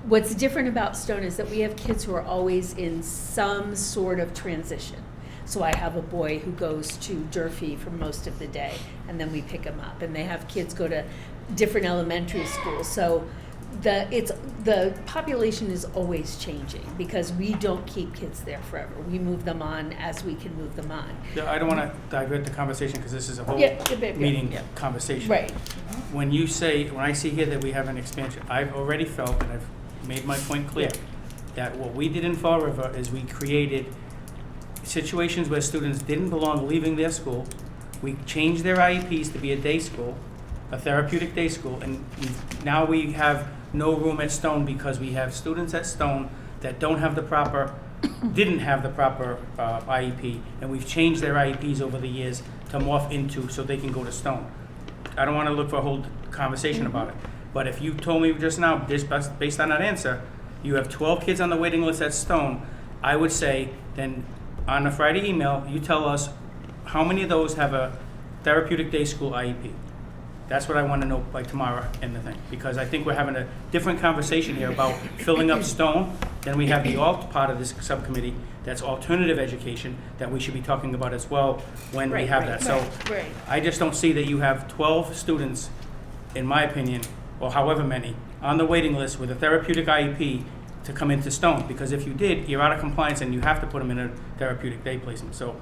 What's different about Stone is that we have kids who are always in some sort of transition. So I have a boy who goes to Durfee for most of the day, and then we pick him up. And they have kids go to different elementary schools. So the population is always changing because we don't keep kids there forever. We move them on as we can move them on. Yeah, I don't want to divert the conversation because this is a whole meeting conversation. Right. When I see here that we have an expansion, I've already felt, and I've made my point clear, that what we did in Fall River is we created situations where students didn't belong leaving their school. We changed their IEPs to be a day school, a therapeutic day school, and now we have no room at Stone because we have students at Stone that didn't have the proper IEP, and we've changed their IEPs over the years to morph into so they can go to Stone. I don't want to look for a whole conversation about it, but if you told me just now, based on that answer, you have 12 kids on the waiting list at Stone, I would say then on a Friday email, you tell us how many of those have a therapeutic day school IEP. That's what I want to know by tomorrow in the thing, because I think we're having a different conversation here about filling up Stone. Then we have the alt part of this subcommittee that's alternative education that we should be talking about as well when we have that. So I just don't see that you have 12 students, in my opinion, or however many, on the waiting list with a therapeutic IEP to come into Stone, because if you did, you're out of compliance and you have to put them in a therapeutic day placement. So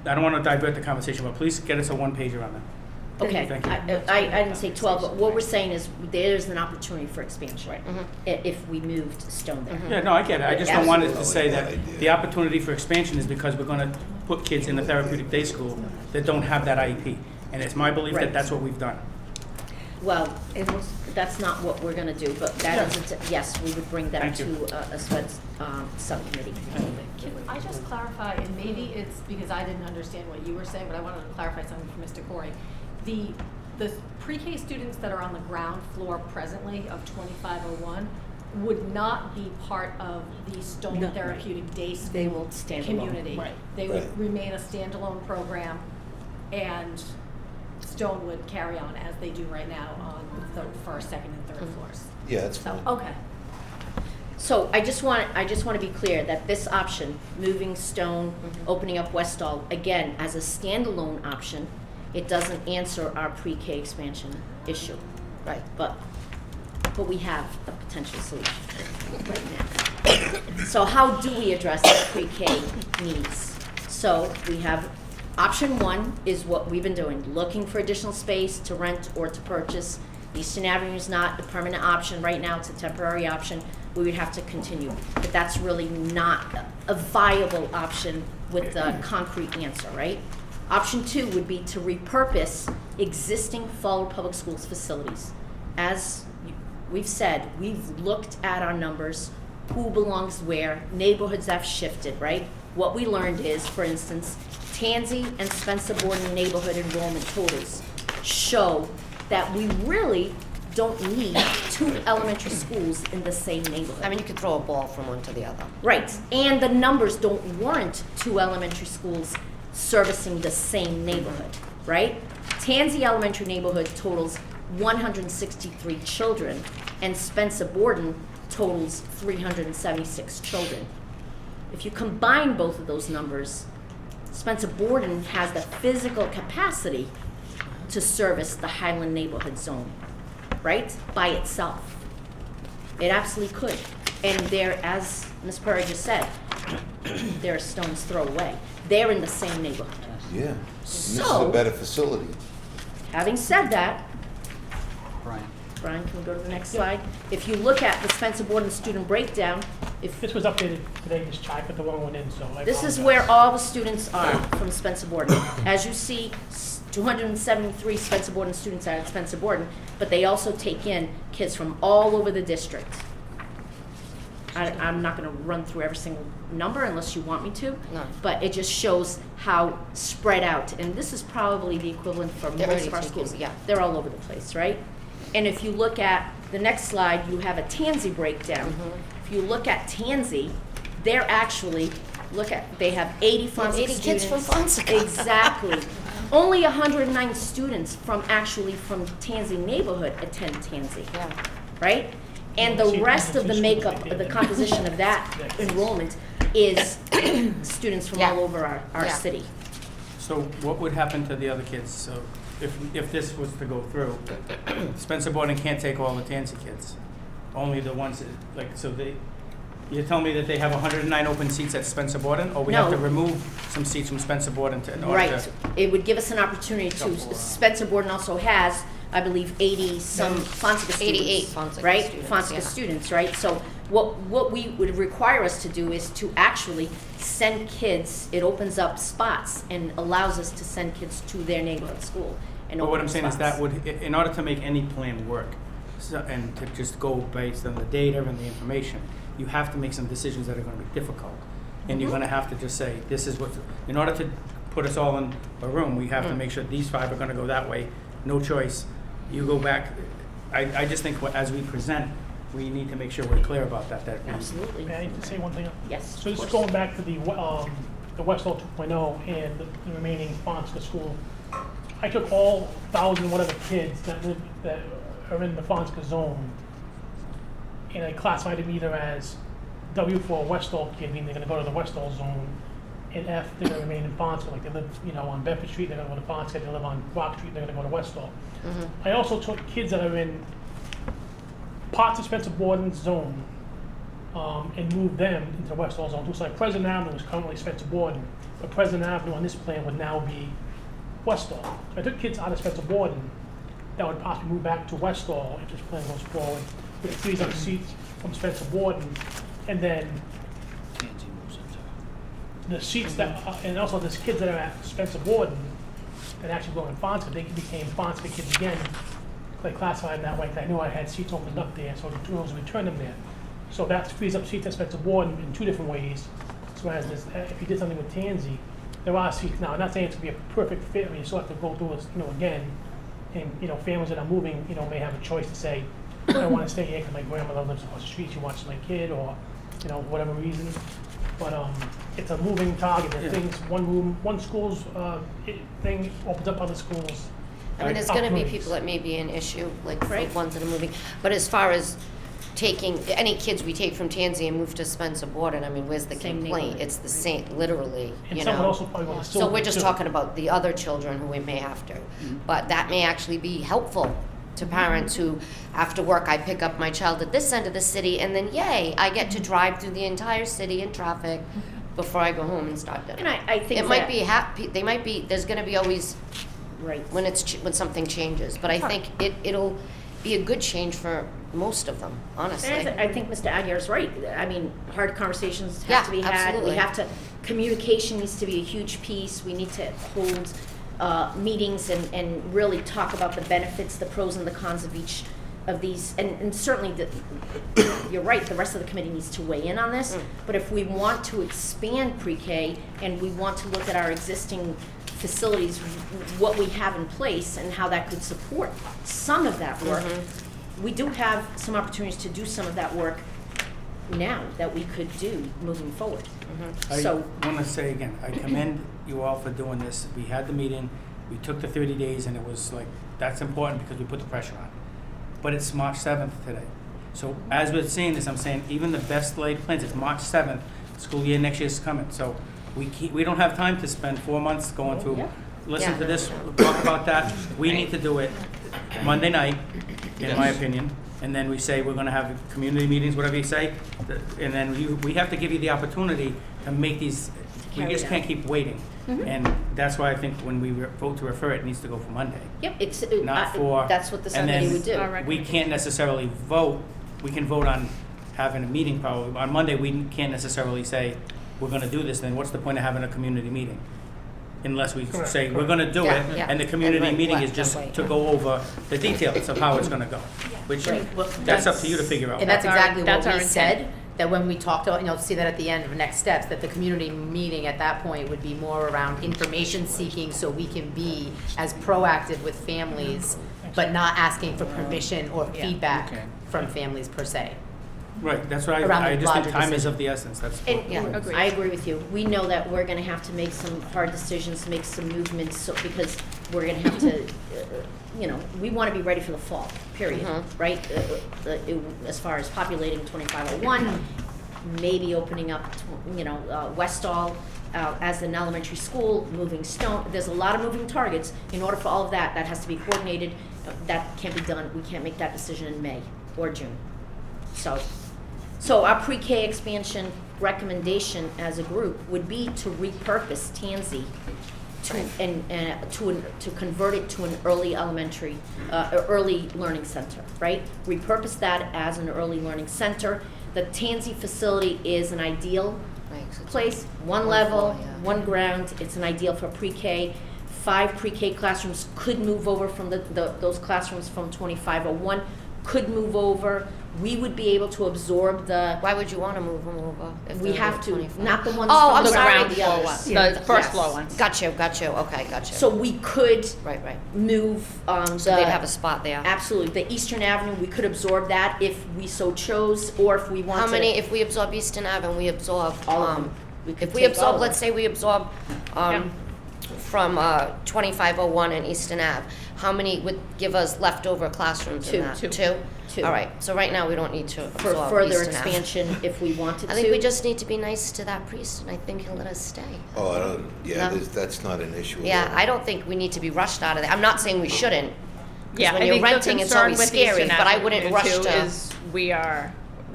I don't want to divert the conversation, but please get us a one-pager on that. Okay, Thank you. I didn't say 12, but what we're saying is there's an opportunity for expansion if we moved Stone there. Yeah, no, I get it. I just don't want it to say Absolutely. that the opportunity for expansion is because we're going to put kids in a therapeutic day school that don't have that IEP. And it's my belief that that's what we've done. Well, that's not what we're gonna do, but that is, yes, we would bring that Thank to you. a SWED subcommittee. Can I just clarify, and maybe it's because I didn't understand what you were saying, but I wanted to clarify something for Mr. Corey. The pre-K students that are on the ground floor presently of 2501 would not be part of the Stone No. Therapeutic Day School They will stand alone. community. Right. They would Right. remain a standalone program, and Stone would carry on as they do right now on the first, second, and third floors. Yeah, that's So, fine. okay. So I just want to be clear that this option, moving Stone, opening up Westall, again, as a standalone option, it doesn't answer our pre-K expansion issue. Right. But we have a potential solution right now. So how do we address the pre-K needs? So we have, option one is what we've been doing, looking for additional space to rent or to purchase. Eastern Avenue is not a permanent option right now, it's a temporary option. We would have to continue, but that's really not a viable option with the concrete answer, right? Option two would be to repurpose existing Fall River Public Schools facilities. As we've said, we've looked at our numbers, who belongs where, neighborhoods have shifted, right? What we learned is, for instance, Tansy and Spencer Borden neighborhood enrollment totals show that we really don't need two elementary schools in the same neighborhood. I mean, you could throw a ball from one to the other. Right, and the numbers don't warrant two elementary schools servicing the same neighborhood, right? Tansy Elementary neighborhood totals 163 children, and Spencer Borden totals 376 children. If you combine both of those numbers, Spencer Borden has the physical capacity to service the Highland neighborhood zone, right? By itself. It absolutely could. And there, as Ms. Perry just said, they're a stone's throw away. They're in the same neighborhood. Yeah. And this is a So- better facility. Having said that, Brian. Brian, can we go to the next slide? If you look at the Spencer Borden student breakdown, if This was updated today, this chart, I put the wrong one in, so I this is apologize. where all the students are from Spencer Borden. As you see, 273 Spencer Borden students are at Spencer Borden, but they also take in kids from all over the district. I'm not gonna run through every single number unless you want me to. No. But it just shows how spread out, and this is probably the equivalent for They're most of already our taken, schools. yeah. They're all over the place, right? And if you look at the next slide, you have a Tansy breakdown. If you look at Tansy, they're actually, they have 80 Fonseca 80 kids from students. Fonseca. Exactly. Only 109 students from Tansy neighborhood attend Tansy, Yeah. right? And the rest of the makeup, the composition of that enrollment is students from all Yeah. over our Yeah. city. So what would happen to the other kids? So if this was to go through, Spencer Borden can't take all the Tansy kids. Only the ones that, like, so you're telling me that they have 109 open seats at Spencer Borden? Or we have to No. remove some seats from Spencer Borden in order Right. to? It would give us an opportunity to, Spencer Borden also has, I believe, 80-some Fonseca students. 88 Fonseca right? students, Fonseca yeah. students, right? So what we would require us to do is to actually send kids, it opens up spots and allows us to send kids to their neighborhood school. And But what open I'm saying is that spots. in order to make any plan work, and to just go based on the data and the information, you have to make some decisions that are gonna be difficult. And you're gonna have to just say, this is what, in order to put us all in a room, we have to make sure these 5 are gonna go that way, no choice. You go back, I just think as we present, we need to make sure we're clear about that. Absolutely. May I say one thing? Yes, So of just course. going back to the Westall 2.0 and the remaining Fonseca school, I took all 1,000 whatever kids that are in the Fonseca zone, and I classified them either as W for Westall kid, meaning they're gonna go to the Westall zone, and F, they're gonna remain in Fonseca, like they live, on Bedford Street, they're gonna go to Fonseca, they live on Rock Street, they're gonna go to Westall. I also took kids that are in parts of Spencer Borden's zone, and moved them into Westall zone too. So like President Avenue is currently Spencer Borden, but President Avenue on this plan would now be Westall. So I took kids out of Spencer Borden that would possibly move back to Westall if this plan goes forward, which frees up seats from Spencer Borden, and then Tansy moves into. the seats that, and also there's kids that are at Spencer Borden that actually go in Fonseca, they became Fonseca kids again. They classified them that way, 'cause I knew I had seats opened up there, so the two of those returned them there. So that frees up seats at Spencer Borden in 2 different ways. So as this, if you did something with Tansy, there are seats now. I'm not saying it's gonna be a perfect fit, I mean, you still have to go through this, again. And, families that are moving, may have a choice to say, I don't wanna stay here because my grandmother lives across the street, she watches my kid, or, whatever reason. But, it's a moving target, Yeah. things, one school's, thing opens up other schools. I mean, there's gonna be people that may be an issue, like for Right. ones that are moving, but as far as taking, any kids we take from Tansy and move to Spencer Borden, I mean, where's the Same complaint? neighborhood, It's the same, literally, And you some would know? also probably want to So we're just talking about the other children who we may have to. But that may actually be helpful to parents who, after work, I pick up my child at this end of the city, and then yay, I get to drive through the entire city in traffic before I go home and start dinner. And I think It might that- be happy, they might be, there's gonna be always Right. when when something changes, but I think it'll be a good change for most of them, honestly. And I think Mr. Aguirre's right. I mean, hard conversations Yeah, have to be had. absolutely. We have to, communication needs to be a huge piece. We need to hold meetings and really talk about the benefits, the pros and the cons of each of these. And certainly, you're right, the rest of the committee needs to weigh in on this. But if we want to expand pre-K and we want to look at our existing facilities, what we have in place and how that could support some of that work, we do have some opportunities to do some of that work now that we could do moving forward. I So, want to say again, I commend you all for doing this. We had the meeting, we took the 30 days, and it was like, that's important because we put the pressure on. But it's March 7th today. So as we're seeing this, I'm saying even the best laid plans, it's March 7th, school year next year is coming. So we don't have time to spend 4 months going through, Yeah. listen Yeah. to this, talk about that. We need to do it Monday night, in my opinion. And then we say we're gonna have community meetings, whatever you say. And then we have to give you the opportunity to make these, we Carry just it can't out. keep waiting. And that's why I think when we vote to refer, it needs to go for Monday. yep, it's, Not for. that's what the and then subcommittee would do. All right. We can't necessarily vote, we can vote on having a meeting probably. On Monday, we can't necessarily say, we're gonna do this, then what's the point of having a community meeting? Unless we Correct, say, we're gonna do it, Yeah, yeah. and the community And meeting right, is just right. to go over the details of how it's gonna go. Which, that's up to you to figure out. And that's That's our- exactly what that's our we intent. said, that when we talked about, see that at the end of next steps, that the community meeting at that point would be more around information seeking, so we can be as proactive with families, but not asking for permission or Yeah. feedback Okay. from families per se. Right, that's why Around I the just think larger time is decision. of the essence, that's And what. Yeah. Agreed. I agree with you. We know that we're gonna have to make some hard decisions, make some movements, so, because we're gonna have to, we wanna be ready for the fall, period, right? As far as populating 2501, maybe opening up, Westall as an elementary school, moving Stone, there's a lot of moving targets. In order for all of that, that has to be coordinated. That can't be done, we can't make that decision in May or June. So our pre-K expansion recommendation as a group would be to repurpose Tansy to convert it to an early elementary, early learning center, right? Repurpose that as an early learning center. The Tansy facility is an ideal Right, 'cause it's place, one one level, floor, yeah. one ground, it's an ideal for pre-K. 5 pre-K classrooms could move over from those classrooms from 2501, could move over. We would be able to absorb Why would you want to move them over? If we they're have to, 25? not the ones Oh, from I'm the sorry. ground, the floor others. ones, Yeah, the first yes. floor ones. Got you, okay, got you. So we could Right. move, So they'd have a spot there. absolutely, the Eastern Avenue, we could absorb that if we so chose, or if we want to. How many, if we absorb Easton Ave and we absorb, All of them. We could if we take all absorb, of let's them. say we absorb, from 2501 and Easton Ave, how many would give us leftover classrooms in that? Two. Two? Two. All right, so right now we don't need to For absorb further Easton Ave. expansion, if we wanted to. I think we just need to be nice to that priest, and I think he'll let us stay. Oh, I don't, yeah, No. that's not an issue at Yeah, all. I don't think we need to be rushed out of there. I'm not saying we shouldn't, Yeah, because when I you're think the renting, it's concern always with scary, Eastern but I Avenue wouldn't rush too to. is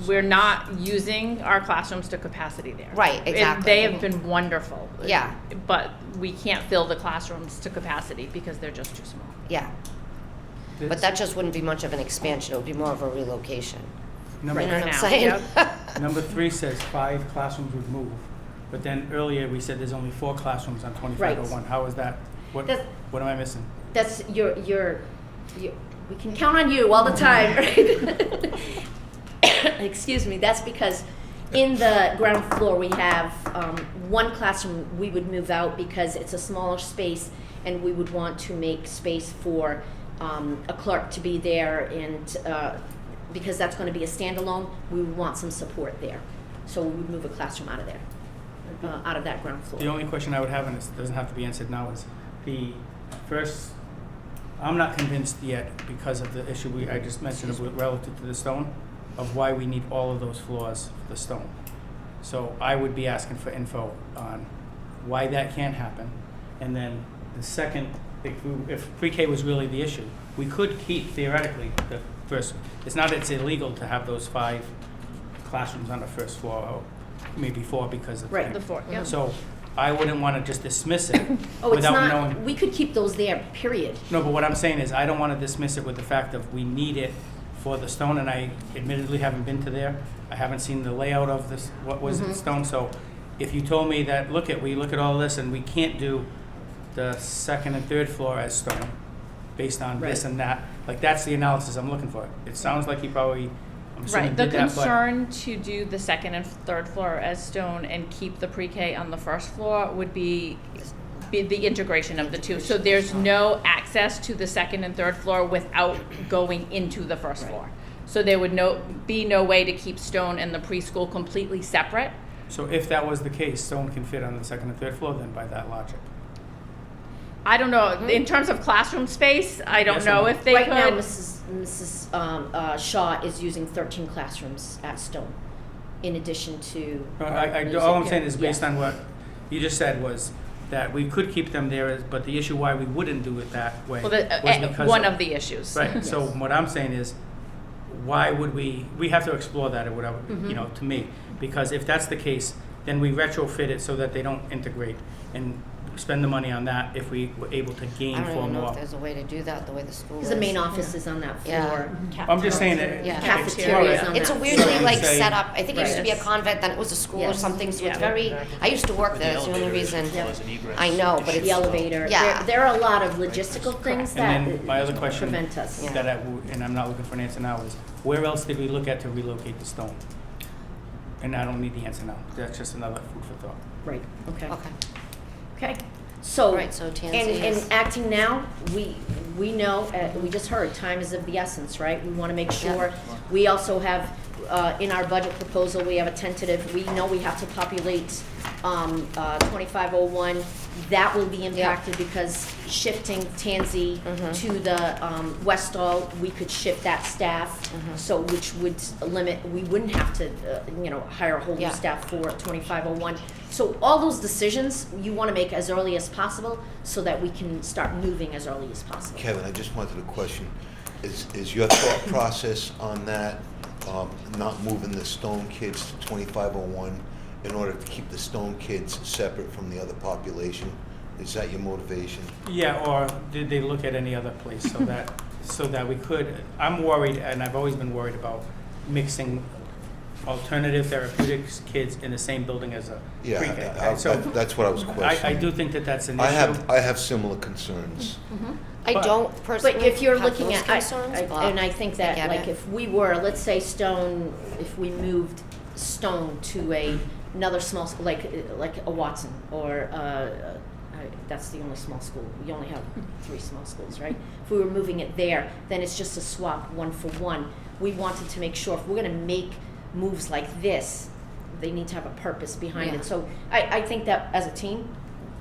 we're not using our classrooms to capacity there. Right, And exactly. they have been wonderful. Yeah. But we can't fill the classrooms to capacity because they're just too small. Yeah, but that just wouldn't be much of an expansion, it would be more of a relocation. You know Number, what I'm now, saying? number 3 says 5 classrooms would move, but then earlier we said there's only 4 classrooms on 2501. How is that? What am I missing? That's we can count on you all the time, right? Excuse me, that's because in the ground floor, we have one classroom we would move out because it's a smaller space and we would want to make space for a clerk to be there and because that's going to be a standalone, we would want some support there. So we would move a classroom out of there, out of that ground floor. The only question I would have, and this doesn't have to be answered now, is the first I'm not convinced yet, because of the issue I just mentioned relative to the stone, of why we need all of those floors for the stone. So I would be asking for info on why that can't happen. And then the second, if pre-K was really the issue, we could keep theoretically the first, it's not, it's illegal to have those 5 classrooms on the first floor, or maybe 4 because of. Right. The 4, yeah. So I wouldn't want to just dismiss it Oh, it's without not, knowing. we could keep those there, period. No, but what I'm saying is, I don't want to dismiss it with the fact of we need it for the stone, and I admittedly haven't been to there. I haven't seen the layout of this, what was the stone, so if you told me that, we look at all this and we can't do the 2nd and 3rd floor as stone, based on this Right. and that, like, that's the analysis I'm looking for. It sounds like he probably, I'm assuming Right, the did that, but. concern to do the 2nd and 3rd floor as stone and keep the pre-K on the 1st floor would be the integration of the two. So there's no access to the 2nd and 3rd floor without going into the 1st floor. So there would be no way to keep stone and the preschool completely separate. So if that was the case, stone can fit on the 2nd and 3rd floor then, by that logic. I don't know, in terms of classroom space, I don't Yes or know no? if they Right could. now, Mrs. Shaw is using 13 classrooms at Stone, in addition to. No, our music. all I'm saying is based Yes. on what you just said was that we could keep them there, but the issue why we wouldn't do it that way Well, was because one of the issues. Right, so what I'm saying is, why would we have to explore that or whatever, to me, because if that's the case, then we retrofit it so that they don't integrate and spend the money on that if we were able to gain I don't 4 even know more. if there's a way to do that the way the school is. Because the main office is on that Yeah. floor. I'm just saying that. Yeah. Cafeteria is on It's a that weirdly floor. like Say- set up, I think it used to be a Right. convent, then it was a school or Yes. something, so it's Yeah. very, I used to work there, that's the only reason. I know, but it's. The elevator. Yeah. There are a lot of logistical things that And then my other question prevent us. Yeah. that and I'm not looking for an answer now, is where else did we look at to relocate the stone? And I don't need the answer now, that's just another food for thought. Right, okay. Okay, Okay, so. Right, so Tansy and is- acting now, we know, we just heard, time is of the essence, right? We want to make sure, we also have, in our budget proposal, we have a tentative, we know we have to populate 2501. That will be impacted because shifting Tansy to the Westall, we could shift that staff, so which would limit, we wouldn't have to, hire a whole new Yeah. staff for 2501. So all those decisions you want to make as early as possible so that we can start moving as early as possible. Kevin, I just wanted a question. Is your thought process on that, not moving the Stone kids to 2501 in order to keep the Stone kids separate from the other population? Is that your motivation? Yeah, or did they look at any other place so that we could, I'm worried, and I've always been worried about mixing alternative therapeutics kids in the same building as a Yeah, pre-K. So that's what I was I questioning. do think that that's an issue. I have similar concerns. I But- don't personally But if you're have looking those at, concerns, but and I think that, get like, it. if we were, let's say Stone, if we moved Stone to another small, like a Watson, or, that's the only small school, we only have 3 small schools, right? If we were moving it there, then it's just a swap 1 for 1. We wanted to make sure, if we're gonna make moves like this, they need to have a purpose behind Yeah. it. So I think that as a team,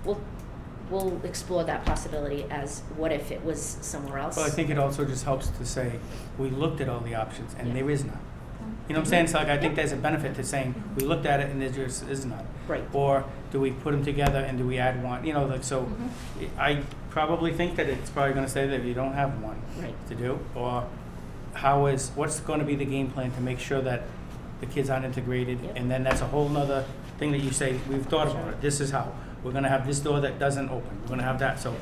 we'll explore that possibility as what if it was somewhere else. Well, I think it also just helps to say, we looked at all the options and Yeah. there is none. You know what I'm saying? So like, I think there's a benefit to saying, we looked at it and there just is none. Right. Or do we put them together and do we add one? So I probably think that it's probably gonna say that you don't have one Right. to do. Or what's gonna be the game plan to make sure that the kids aren't integrated? Yep. And then that's a whole nother thing that you say, we've thought about it, this is how. We're gonna have this door that doesn't open, we're gonna have that, so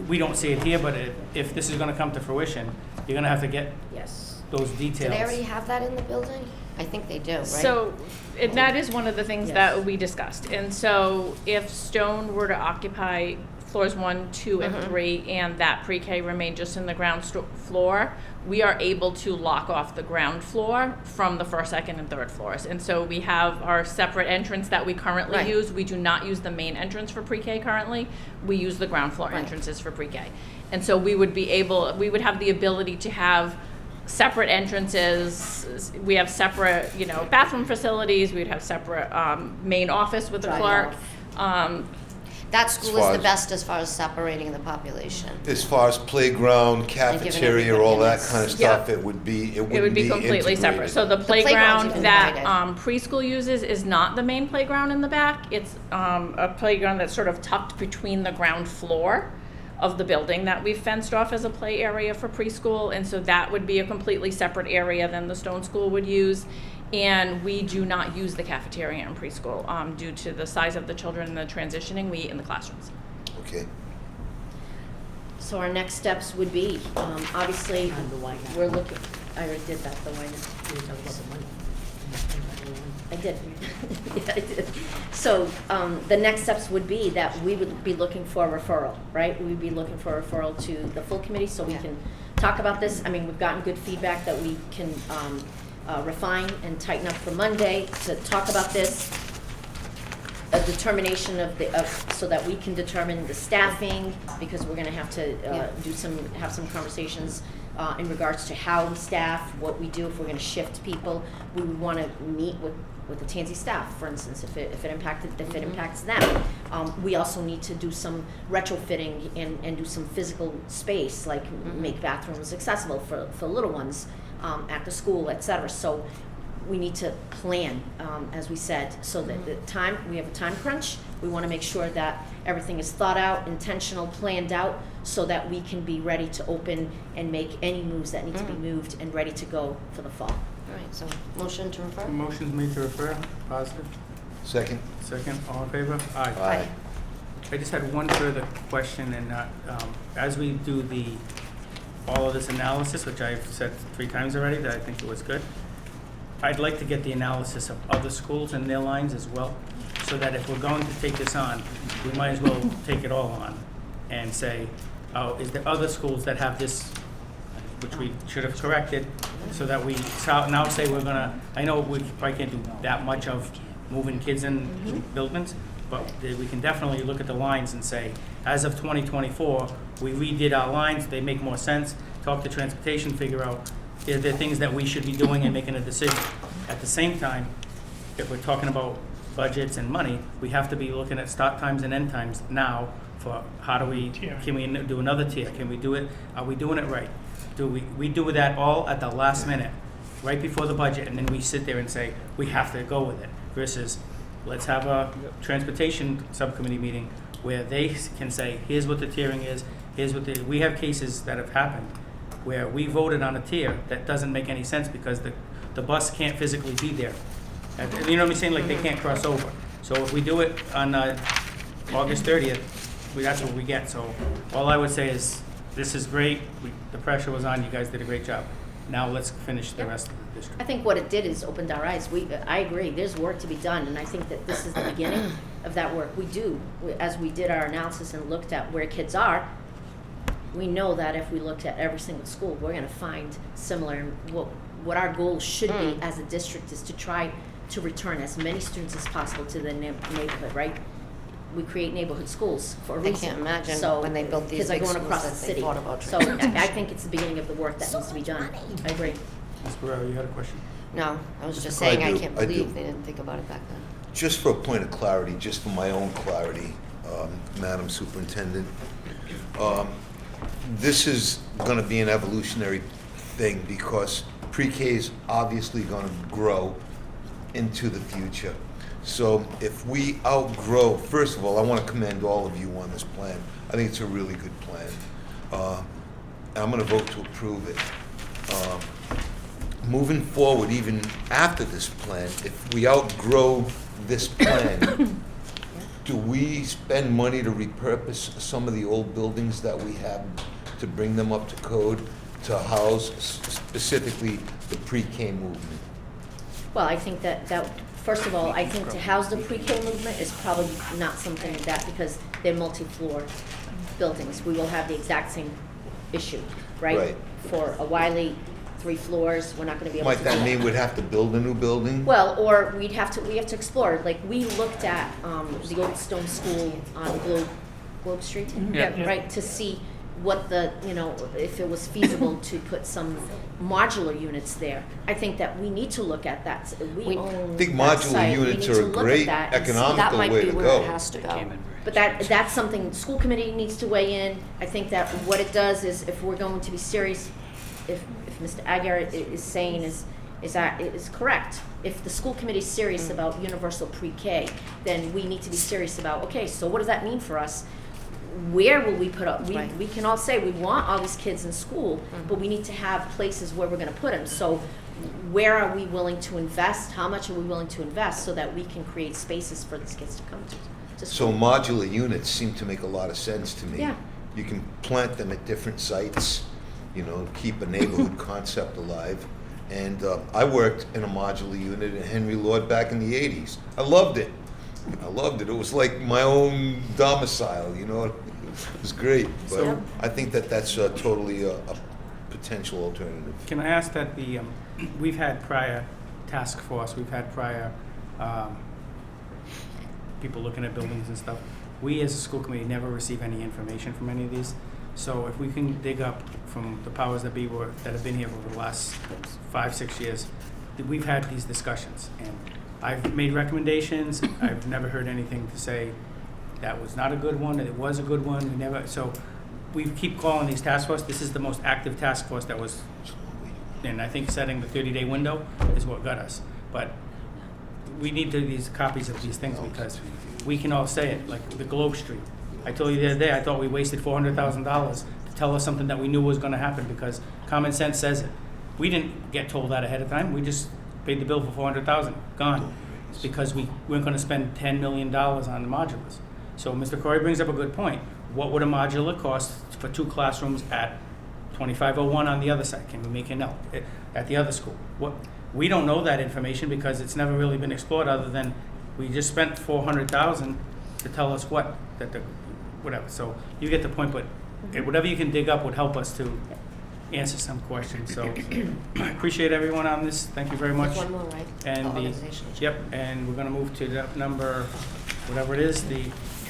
we don't see it here, but if this is gonna come to fruition, you're gonna have to get Yes. those do details. they already have that in the building? I think they do, right? So, and that is one of the things Yes. that we discussed. And so if Stone were to occupy floors 1, 2, and 3, and that pre-K remained just in the ground floor, we are able to lock off the ground floor from the first, second, and third floors. And so we have our separate entrance that we currently Right. use. We do not use the main entrance for pre-K currently. We use the ground floor Right. entrances for pre-K. And so we would have the ability to have separate entrances. We have separate, bathroom facilities. We'd have separate main office with the Drive clerk. off. That As school far is the as- best as far as separating the population. As far as playground, cafeteria, everybody all a that nice- kind of stuff, it wouldn't be It would be completely separate. So the playground's playground even that divided. preschool uses is not the main playground in the back. It's a playground that's sort of tucked between the ground floor of the building that we've fenced off as a play area for preschool. And so that would be a completely separate area than the Stone School would use. And we do not use the cafeteria in preschool due to the size of the children and the transitioning. We eat in the classrooms. Okay. So our next steps would be, obviously, On the wine. we're looking, I already did that, the wine. We talk about the money. I did. Yeah, I did. So, the next steps would be that we would be looking for a referral, right? We would be looking for a referral to the full committee so we can talk about this. I mean, we've gotten good feedback that we can refine and tighten up for Monday to talk about this. A determination so that we can determine the staffing, because we're gonna have to have some conversations in regards to how we staff, what we do if we're gonna shift people. We would wanna meet with the Tansy staff, for instance, if it impacts them. We also need to do some retrofitting and do some physical space, like make bathrooms accessible for little ones at the school, et cetera. So we need to plan, as we said, so that we have a time crunch. We want to make sure that everything is thought out, intentional, planned out, so that we can be ready to open and make any moves that need to be moved and ready to go for the fall. All right, so motion to refer? Motion's made to refer, positive. Second? Second, all in favor? Aye. Aye. I just had one further question, and as we do all of this analysis, which I've said 3 times already, that I think it was good, I'd like to get the analysis of other schools and their lines as well, so that if we're going to take this on, we might as well take it all on and say, oh, is there other schools that have this, which we should have corrected, so that we now say we're gonna, I know we probably can't do that much of moving kids in buildings, but we can definitely look at the lines and say, as of 2024, we redid our lines, they make more sense, talk to transportation, figure out, are there things that we should be doing and making a decision? At the same time, if we're talking about budgets and money, we have to be looking at start times and end times now for how do we, can we do another tier? Can we do it, are we doing it right? Do we do that all at the last minute, right before the budget, and then we sit there and say, we have to go with it, versus let's have a transportation subcommittee meeting where they can say, here's what the tiering is, we have cases that have happened where we voted on a tier that doesn't make any sense because the bus can't physically be there. And you know what I'm saying? Like, they can't cross over. So if we do it on August 30th, that's what we get. So all I would say is, this is great. The pressure was on. You guys did a great job. Now let's finish the rest of the district. I think what it did is opened our eyes. I agree, there's work to be done, and I think that this is the beginning of that work. As we did our analysis and looked at where kids are, we know that if we looked at every single school, we're gonna find similar, what our goal should be as a district is to try to return as many students as possible to the neighborhood, right? We create neighborhood schools for a I reason. can't imagine So, when they built these kids are big going schools across that the they city. thought about So I think it's the beginning of the work that needs to be done. I agree. Ms. Barrero, you had a question? No, I was just I saying, I do, can't I do. believe they didn't think about it back then. Just for a point of clarity, just for my own clarity, Madam Superintendent, this is going to be an evolutionary thing because pre-K is obviously going to grow into the future. So if we outgrow, first of all, I want to commend all of you on this plan. I think it's a really good plan. I'm going to vote to approve it. Moving forward, even after this plan, if we outgrow this plan, do we spend money to repurpose some of the old buildings that we have to bring them up to code to house specifically the pre-K movement? Well, I think that first of all, I think to house the pre-K movement is probably not something that, because they're multi-floor buildings, we will have the exact same issue, right? Right. For a Wiley, 3 floors, we're not gonna be able to Might do that mean we'd have to build a new building? Well, or we have to explore, like, we looked at the old stone school on Globe Street. Yeah. Right, to see, what the, if it was feasible to put some modular units there. I think that we need to look at that. We own I think that modular site. We units need are to a look at great that and see. economical That might way be to where go. it has to They go. came in very But that's something the school committee needs to weigh in. I think that what it does is, if we're going to be serious, if Mr. Aguirre is saying is correct. If the school committee is serious about universal pre-K, then we need to be serious about, okay, so what does that mean for us? Where will we put up? Right. We can all say we want all these kids in school, but we need to have places where we're going to put them. So where are we willing to invest? How much are we willing to invest so that we can create spaces for these kids to come to So school? modular units seem to make a lot of sense to me. Yeah. You can plant them at different sites, keep a neighborhood concept alive. And I worked in a modular unit in Henry Lord back in the 80s. I loved it. It was like my own domicile, It was great. But So- I think that that's totally a potential alternative. Can I ask that we've had prior task force, we've had prior people looking at buildings and stuff. We as a school committee never receive any information from any of these. So if we can dig up from the powers that be that have been here over the last 5-6 years, that we've had these discussions. And I've made recommendations. I've never heard anything to say that was not a good one, that it was a good one. So we keep calling these task force. This is the most active task force that was, and I think setting the 30-day window is what got us. But we need these copies of these things because we can all say it, like the Globe Street. I told you the other day, I thought we wasted $400,000 to tell us something that we knew was going to happen because common sense says it. We didn't get told that ahead of time. We just paid the bill for $400,000. Gone. It's because we weren't going to spend $10 million on the modulars. So Mr. Corey brings up a good point. What would a modular cost for 2 classrooms at 2501 on the other side? Can we make a note at the other school? We don't know that information because it's never really been explored other than we just spent $400,000 to tell us whatever. So you get the point, but whatever you can dig up would help us to answer some questions. So I appreciate everyone on this. Thank you very much. One more, right? And The organizational chart. and we're going to move to the number, whatever it is, the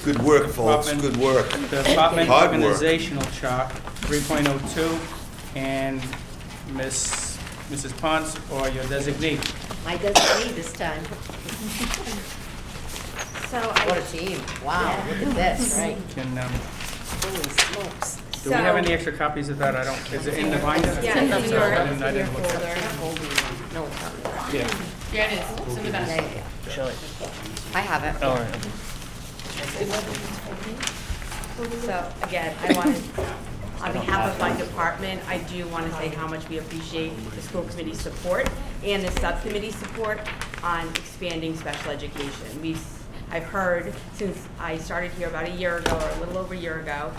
Good work, folks. Department- Good work. the department Hard work. organizational chart, 3.02, and Mrs. Ponce, or your designee. My designee this time. So What I, a team. Wow, look at this. Right. Can, Holy smokes. do we have any extra copies of that? I don't, is it in the binder? Yeah, it's in your- I didn't look at it. No, it's not. Yeah. Yeah, it is. It's in the back. Yeah, yeah, yeah. Shelley. I have it. All right. So again, I wanted, on behalf of my department, I do want to say how much we appreciate the school committee's support and the subcommittee support on expanding special education. I've heard since I started here about a year ago or a little over a year ago,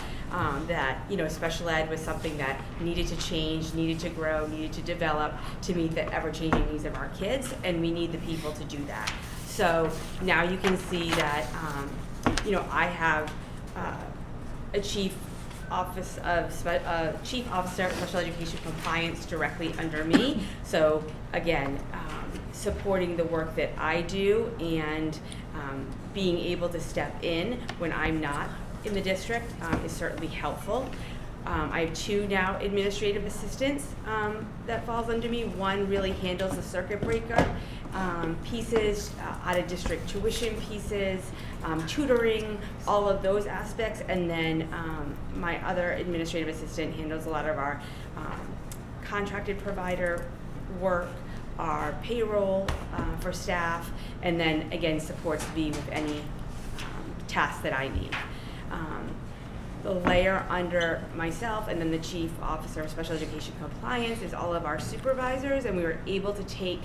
that, special ed was something that needed to change, needed to grow, needed to develop to meet the ever-changing needs of our kids, and we need the people to do that. So now you can see that, I have a chief officer of special education compliance directly under me. So again, supporting the work that I do and being able to step in when I'm not in the district is certainly helpful. I have 2 now administrative assistants that falls under me. One really handles the circuit breaker pieces, out of district tuition pieces, tutoring, all of those aspects, and then my other administrative assistant handles a lot of our contracted provider work, our payroll for staff, and then again supports me with any tasks that I need. The layer under myself and then the chief officer of special education compliance is all of our supervisors, and we were able to take,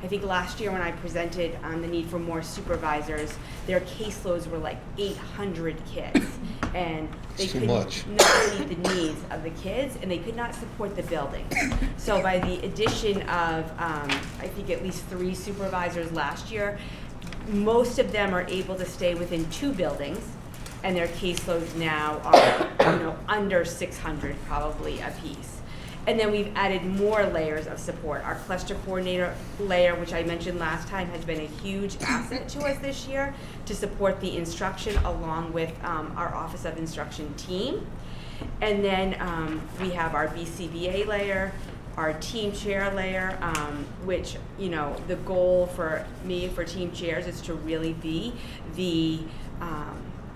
I think last year when I presented on the need for more supervisors, their caseloads were like 800 kids, and they It's too could much. not meet the needs of the kids, and they could not support the building. So by the addition of, I think at least 3 supervisors last year, most of them are able to stay within 2 buildings, and their caseloads now are, under 600 probably a piece. And then we've added more layers of support. Our cluster coordinator layer, which I mentioned last time, has been a huge asset to us this year to support the instruction along with our Office of Instruction team. And then we have our BCBA layer, our team chair layer, which, you know, the goal for me for team chairs is to really be the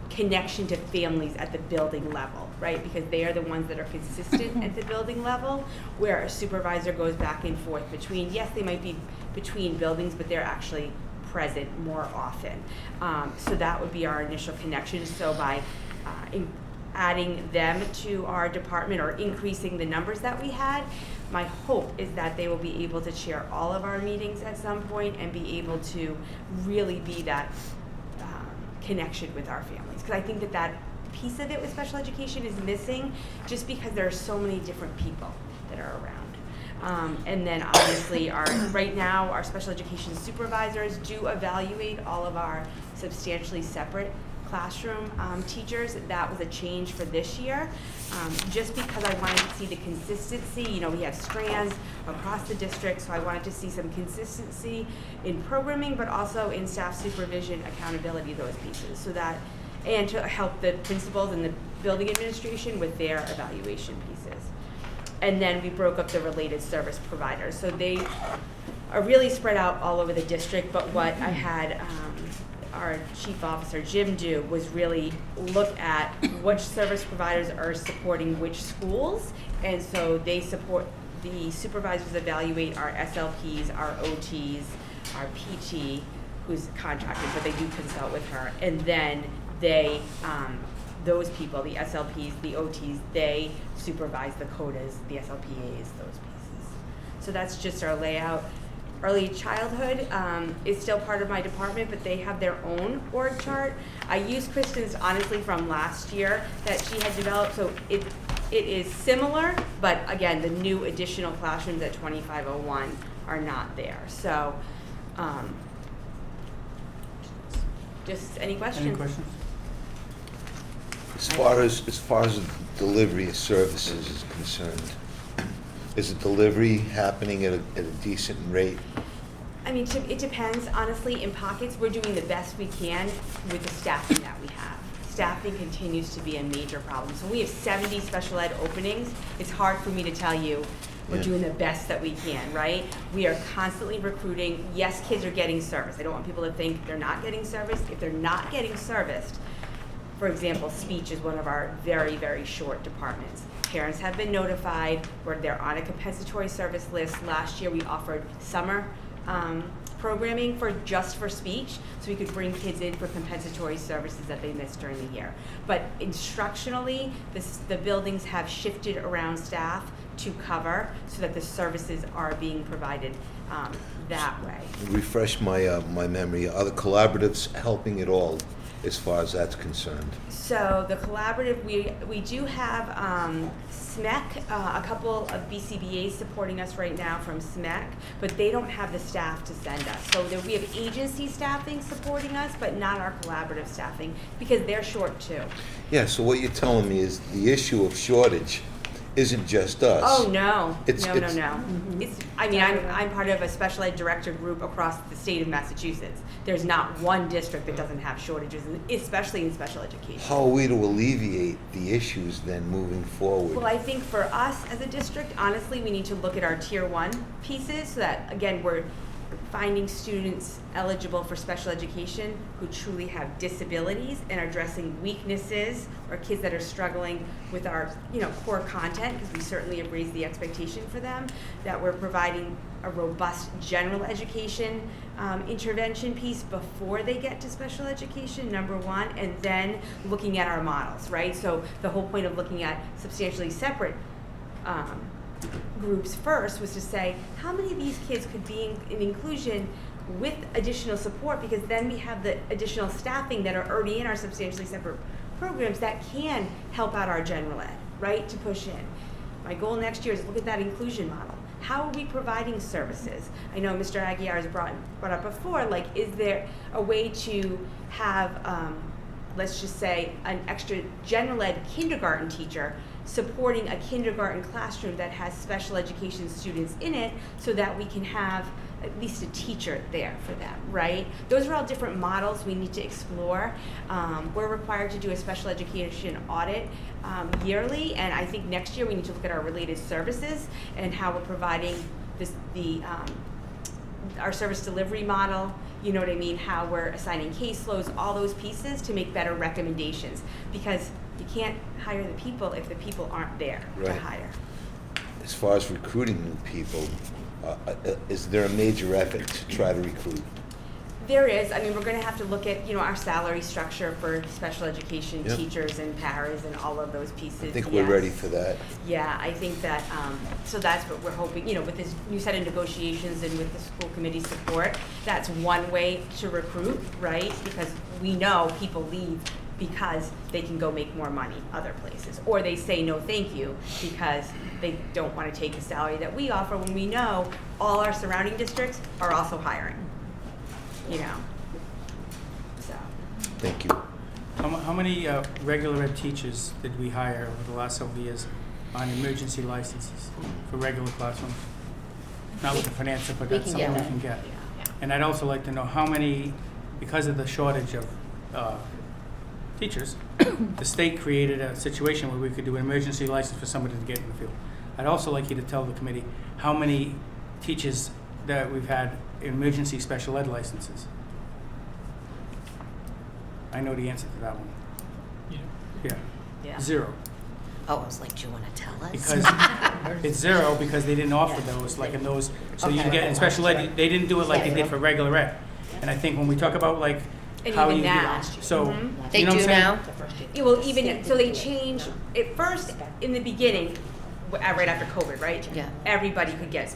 connection to families at the building level, right? Because they are the ones that are consistent at the building level, where a supervisor goes back and forth between, yes, they might be between buildings, but they're actually present more often. So that would be our initial connection. So by adding them to our department or increasing the numbers that we had, my hope is that they will be able to chair all of our meetings at some point and be able to really be that connection with our families. Because I think that that piece of it with special education is missing just because there are so many different people that are around. And then obviously right now our special education supervisors do evaluate all of our substantially separate classroom teachers. That was a change for this year, just because I wanted to see the consistency. You know, we have strands across the district, so I wanted to see some consistency in programming, but also in staff supervision, accountability, those pieces, so that, and to help the principals and the building administration with their evaluation pieces. And then we broke up the related service providers. So they are really spread out all over the district, but what I had our chief officer Jim do was really look at which service providers are supporting which schools, and so they support, the supervisors evaluate our SLPs, our OTs, our PT, who's contracted, but they do consult with her, and then they, those people, the SLPs, the OTs, they supervise the CODAs, the SLPAs, those pieces. So that's just our layout. Early childhood is still part of my department, but they have their own org chart. I used Kristen's honestly from last year that she had developed, so it is similar, but again, the new additional classrooms at 2501 are not there. So, just any questions? Any questions? As far as the delivery of services is concerned, is the delivery happening at a decent rate? I mean, it depends. Honestly, in pockets, we're doing the best we can with the staffing that we have. Staffing continues to be a major problem. So we have 70 special ed openings. It's hard for me to tell you we're doing the best that we can, right? We are constantly recruiting. Yes, kids are getting service. I don't want people to think they're not getting service. If they're not getting serviced, for example, speech is one of our very, very short departments. Parents have been notified, where they're on a compensatory service list. Last year we offered summer programming just for speech, so we could bring kids in for compensatory services that they missed during the year. But instructionally, the buildings have shifted around staff to cover so that the services are being provided that way. Refresh my memory. Are the collaboratives helping at all as far as that's concerned? So the collaborative, we do have SMEC, a couple of BCBAs supporting us right now from SMEC, but they don't have the staff to send us. So we have agency staffing supporting us, but not our collaborative staffing, because they're short too. Yeah, so what you're telling me is the issue of shortage isn't just us. Oh, no. No. It's, I mean, I'm part of a special ed director group across the state of Massachusetts. There's not one district that doesn't have shortages, especially in special education. How are we to alleviate the issues then moving forward? Well, I think for us as a district, honestly, we need to look at our tier 1 pieces so that, again, we're finding students eligible for special education who truly have disabilities and are addressing weaknesses, or kids that are struggling with our, core content, because we certainly have raised the expectation for them, that we're providing a robust general education intervention piece before they get to special education, number one, and then looking at our models, right? So the whole point of looking at substantially separate groups first was to say, how many of these kids could be in inclusion with additional support, because then we have the additional staffing that are already in our substantially separate programs that can help out our general ed, right, to push in. My goal next year is look at that inclusion model. How are we providing services? I know Mr. Aguiar has brought up before, like, is there a way to have, let's just say, an extra general ed kindergarten teacher supporting a kindergarten classroom that has special education students in it, so that we can have at least a teacher there for them, right? Those are all different models we need to explore. We're required to do a special education audit yearly, and I think next year we need to look at our related services and how we're providing our service delivery model, you know what I mean, how we're assigning caseloads, all those pieces to make better recommendations, because you can't hire the people if the people aren't there to Right. hire. As far as recruiting new people, is there a major effort to try to recruit? There is. I mean, we're going to have to look at, our salary structure for special education Yep. teachers and paras and all of those pieces. I think we're ready for that. Yeah, I think that, so that's what we're hoping, with this new set of negotiations and with the school committee support, that's one way to recruit, right? Because we know people leave because they can go make more money other places, or they say no thank you because they don't want to take the salary that we offer, when we know all our surrounding districts are also hiring, so. Thank you. How many regular ed teachers did we hire over the last several years on emergency licenses for regular classrooms? Not with the financial, but We that's can something get we that. can get. And I'd also like to know how many, because of the shortage of teachers, the state created a situation where we could do an emergency license for somebody to get in the field. I'd also like you to tell the committee how many teachers that we've had emergency special ed licenses. I know the answer to that one. Yeah. 0. Oh, I was like, do you want to tell us? Because it's 0 because they didn't offer those, like in those, so you get in special ed, they didn't do it like they did for regular ed. And I think when we talk about like And how even you now. do, so, They you know what do I'm saying? now? Yeah, well, even, so they change, at first, in the beginning, right after COVID, right? Yeah. Everybody could get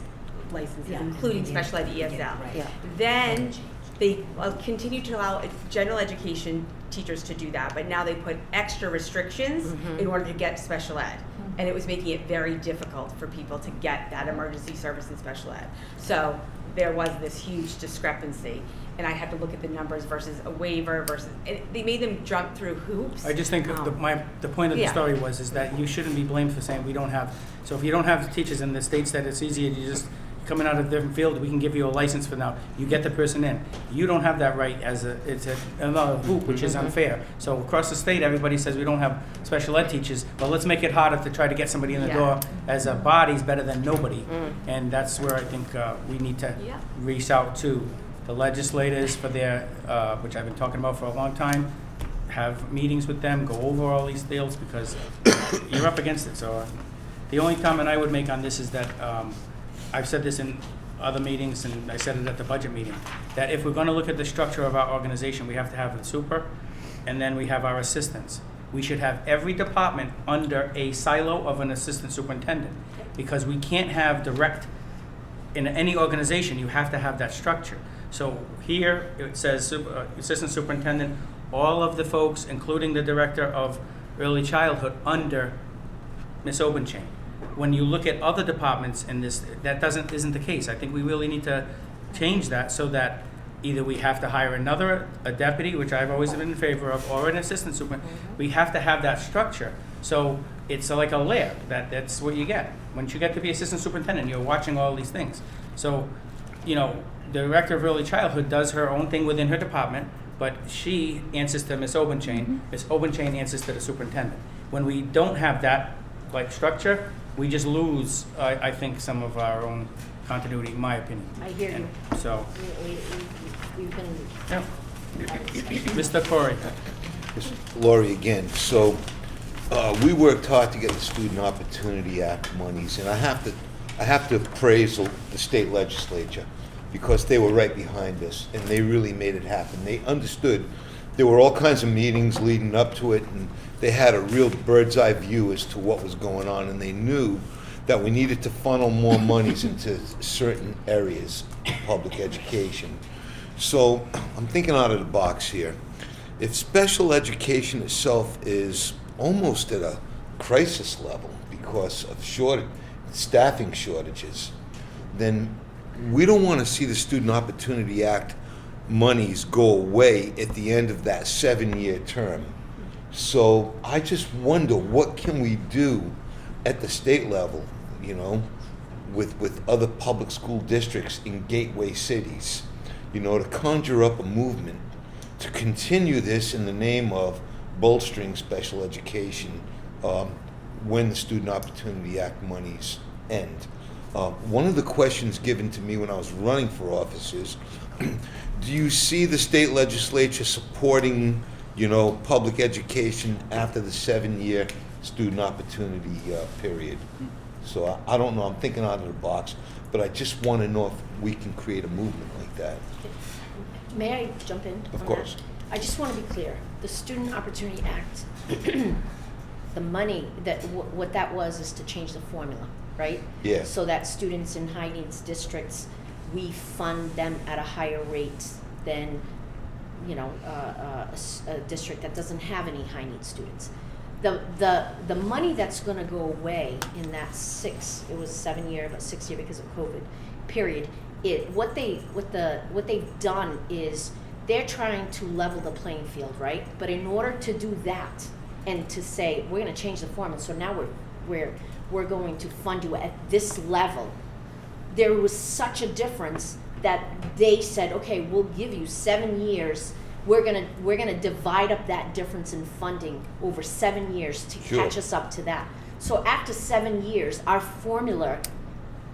licenses, including special ed ESL. Yeah. Then they continued to allow general education teachers to do that, but now they put extra restrictions in order to get special ed. And it was making it very difficult for people to get that emergency service in special ed. So there was this huge discrepancy, and I had to look at the numbers versus a waiver versus, and they made them jump through hoops. I just think the point of the Yeah. story is that you shouldn't be blamed for saying we don't have, so if you don't have teachers in the states that it's easier, you just coming out of a different field, we can give you a license for now. You get the person in. You don't have that right it's another hoop, which is unfair. So across the state, everybody says we don't have special ed teachers. Well, let's make it harder to try to get somebody in the door as a body's better than nobody. And that's where I think we need to reach out to the legislators for their, which I've been talking about for a long time, have meetings with them, go over all these deals because you're up against it. So the only comment I would make on this is that I've said this in other meetings, and I said it at the budget meeting, that if we're going to look at the structure of our organization, we have to have the super, and then we have our assistants. We should have every department under a silo of an assistant superintendent, because we can't have direct, in any organization, you have to have that structure. So here, it says assistant superintendent, all of the folks, including the director of early childhood, under Ms. Obenchain. When you look at other departments in this, that isn't the case. I think we really need to change that so that either we have to hire a deputy, which I've always been in favor of, or an assistant superintendent. We have to have that structure. So it's like a layer, that's what you get. Once you get to be assistant superintendent, you're watching all these things. So, the director of early childhood does her own thing within her department, but she answers to Ms. Obenchain. Ms. Obenchain answers to the superintendent. When we don't have that structure, we just lose, I think, some of our own continuity, in my opinion. I hear you. And so, We've been. yeah. Mr. Corey. Lori again. So we worked hard to get the Student Opportunity Act monies, and I have to praise the state legislature because they were right behind us and they really made it happen. They understood. There were all kinds of meetings leading up to it, and they had a real bird's eye view as to what was going on, and they knew that we needed to funnel more monies into certain areas of public education. So I'm thinking out of the box here. If special education itself is almost at a crisis level because of staffing shortages, then we don't want to see the Student Opportunity Act monies go away at the end of that 7-year term. So I just wonder, what can we do at the state level, with other public school districts in gateway cities, to conjure up a movement to continue this in the name of bolstering special education when the Student Opportunity Act monies end. One of the questions given to me when I was running for office is, do you see the state legislature supporting, public education after the 7-year student opportunity period? So I don't know, I'm thinking out of the box, but I just want to know if we can create a movement like that. May I jump in? Of on course. that? I just want to be clear. The Student Opportunity Act, the money what that was is to change the formula, right? Yeah. So that students in high needs districts, we fund them at a higher rate than, a district that doesn't have any high need students. The money that's going to go away in that 7-year, but 6-year because of COVID period, what they've done is they're trying to level the playing field, right? But in order to do that and to say we're going to change the formula, so now we're going to fund you at this level, there was such a difference that they said, okay, we'll give you 7 years. We're gonna divide up that difference in funding over 7 years to catch us up to that. So after 7 years, our formula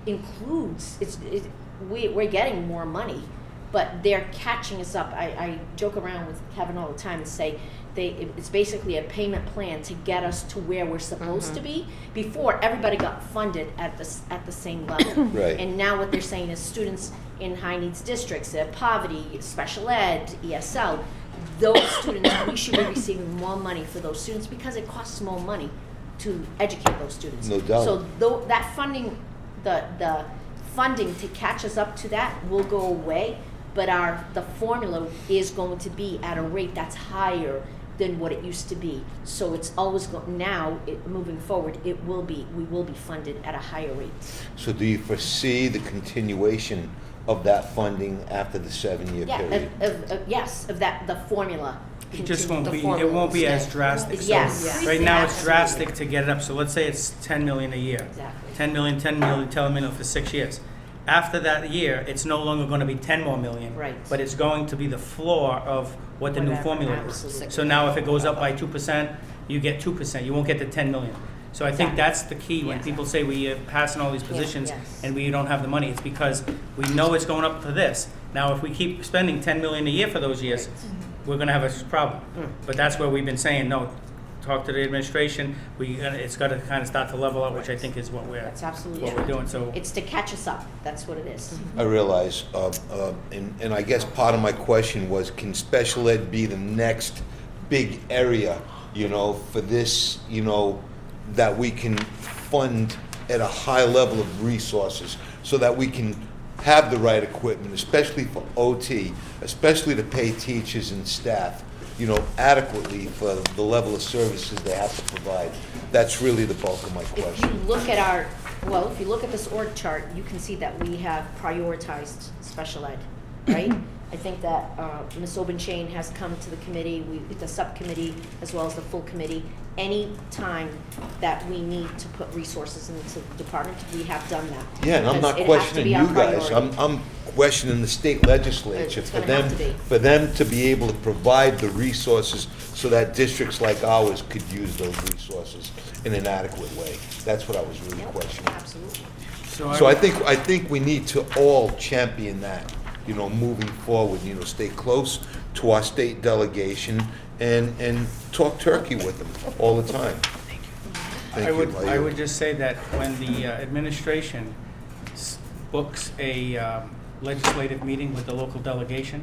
includes we're getting more money, but they're catching us up. I joke around with Kevin all the time and say it's basically a payment plan to get us to where we're supposed to be. Before, everybody got funded at the same level. Right. And now what they're saying is students in high needs districts, poverty, special ed, ESL, those students, we should be receiving more money for those students because it costs more money to educate those students. No doubt. So that funding, the funding to catch us up to that will go away, but the formula is going to be at a rate that's higher than what it used to be. So it's always moving forward, we will be funded at a higher rate. So do you foresee the continuation of that funding after the 7-year period? Yes, of that, the formula. It just won't the be, it formula won't be will as stay. drastic. So Yes. right now, it's Absolutely. drastic to get it up, so let's say it's 10 million a year. Exactly. 10 million for 6 years. After that year, it's no longer gonna be 10 more million. Right. But it's going to be the floor of what the new Whatever, formula is. absolutely. So now if it goes up by 2%, you get 2%, you won't get the 10 million. So I think Exactly. that's the key when Yeah. people say we are passing all these positions yes. and we don't have the money, it's because we know it's going up for this. Now, if we keep spending 10 million a year for those years, we're gonna have a problem. But that's where we've been saying, no, talk to the administration, it's gotta kind of start to level out, which I think is what That's absolutely what we're true. doing, so. It's to catch us up. That's what it is. I realize, and I guess part of my question was, can special ed be the next big area, for this, that we can fund at a high level of resources so that we can have the right equipment, especially for OT, especially to pay teachers and staff, adequately for the level of services they have to provide. That's really the bulk of my If you question. look at this org chart, you can see that we have prioritized special ed, right? I think that Ms. Obenchain has come to the committee, the subcommittee, as well as the full committee. Any time that we need to put resources into the department, we have done that. Yeah, and I'm Because not it has to questioning be you our guys, priority. I'm questioning the state legislature It's for gonna have them, to be. for them to be able to provide the resources so that districts like ours could use those resources in an adequate way. That's what I was really Yep, questioning. absolutely. So I think we need to all champion that, moving forward, stay close to our state delegation and talk turkey with them all the time. Thank you. I would just say that when the administration books a legislative meeting with the local delegation,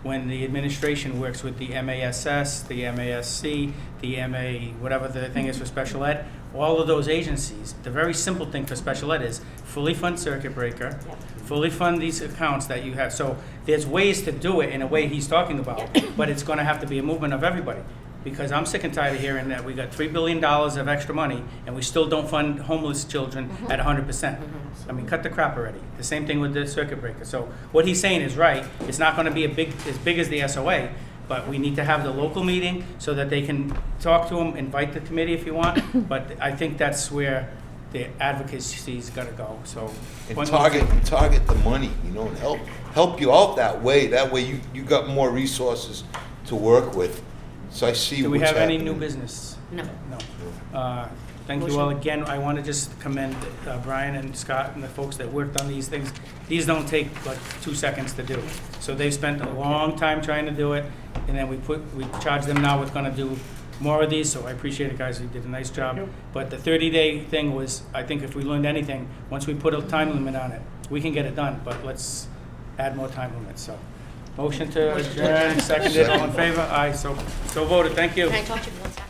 when the administration works with the MASS, the MASC, the MA, whatever the thing is for special ed, all of those agencies, the very simple thing for special ed is fully fund circuit breaker, fully fund these accounts that you have. So there's ways to do it in a way he's talking about, but it's gonna have to be a movement of everybody. Because I'm sick and tired of hearing that we got $3 billion of extra money and we still don't fund homeless children at 100%. I mean, cut the crap already. The same thing with the circuit breaker. So what he's saying is right. It's not gonna be as big as the SOA, but we need to have the local meeting so that they can talk to them, invite the committee if you want. But I think that's where the advocacy's gotta go, so. And one- target the money, you know, and help you out that way. That way you got more resources to work with. So I see Do we what's have any new happening. business? No. No. Thank you all again. I want to just commend Brian and Scott and the folks that worked on these things. These don't take like 2 seconds to do. So they spent a long time trying to do it, and then we charge them now with gonna do more of these, so I appreciate it, guys. You did a nice job. But the 30-day thing was, I think if we learned anything, once we put a time limit on it, we can get it done, but let's add more time limits, so. Motion to adjourn, seconded, all in favor? Aye, so voted. Thank you. Can I talk to you for 1 second?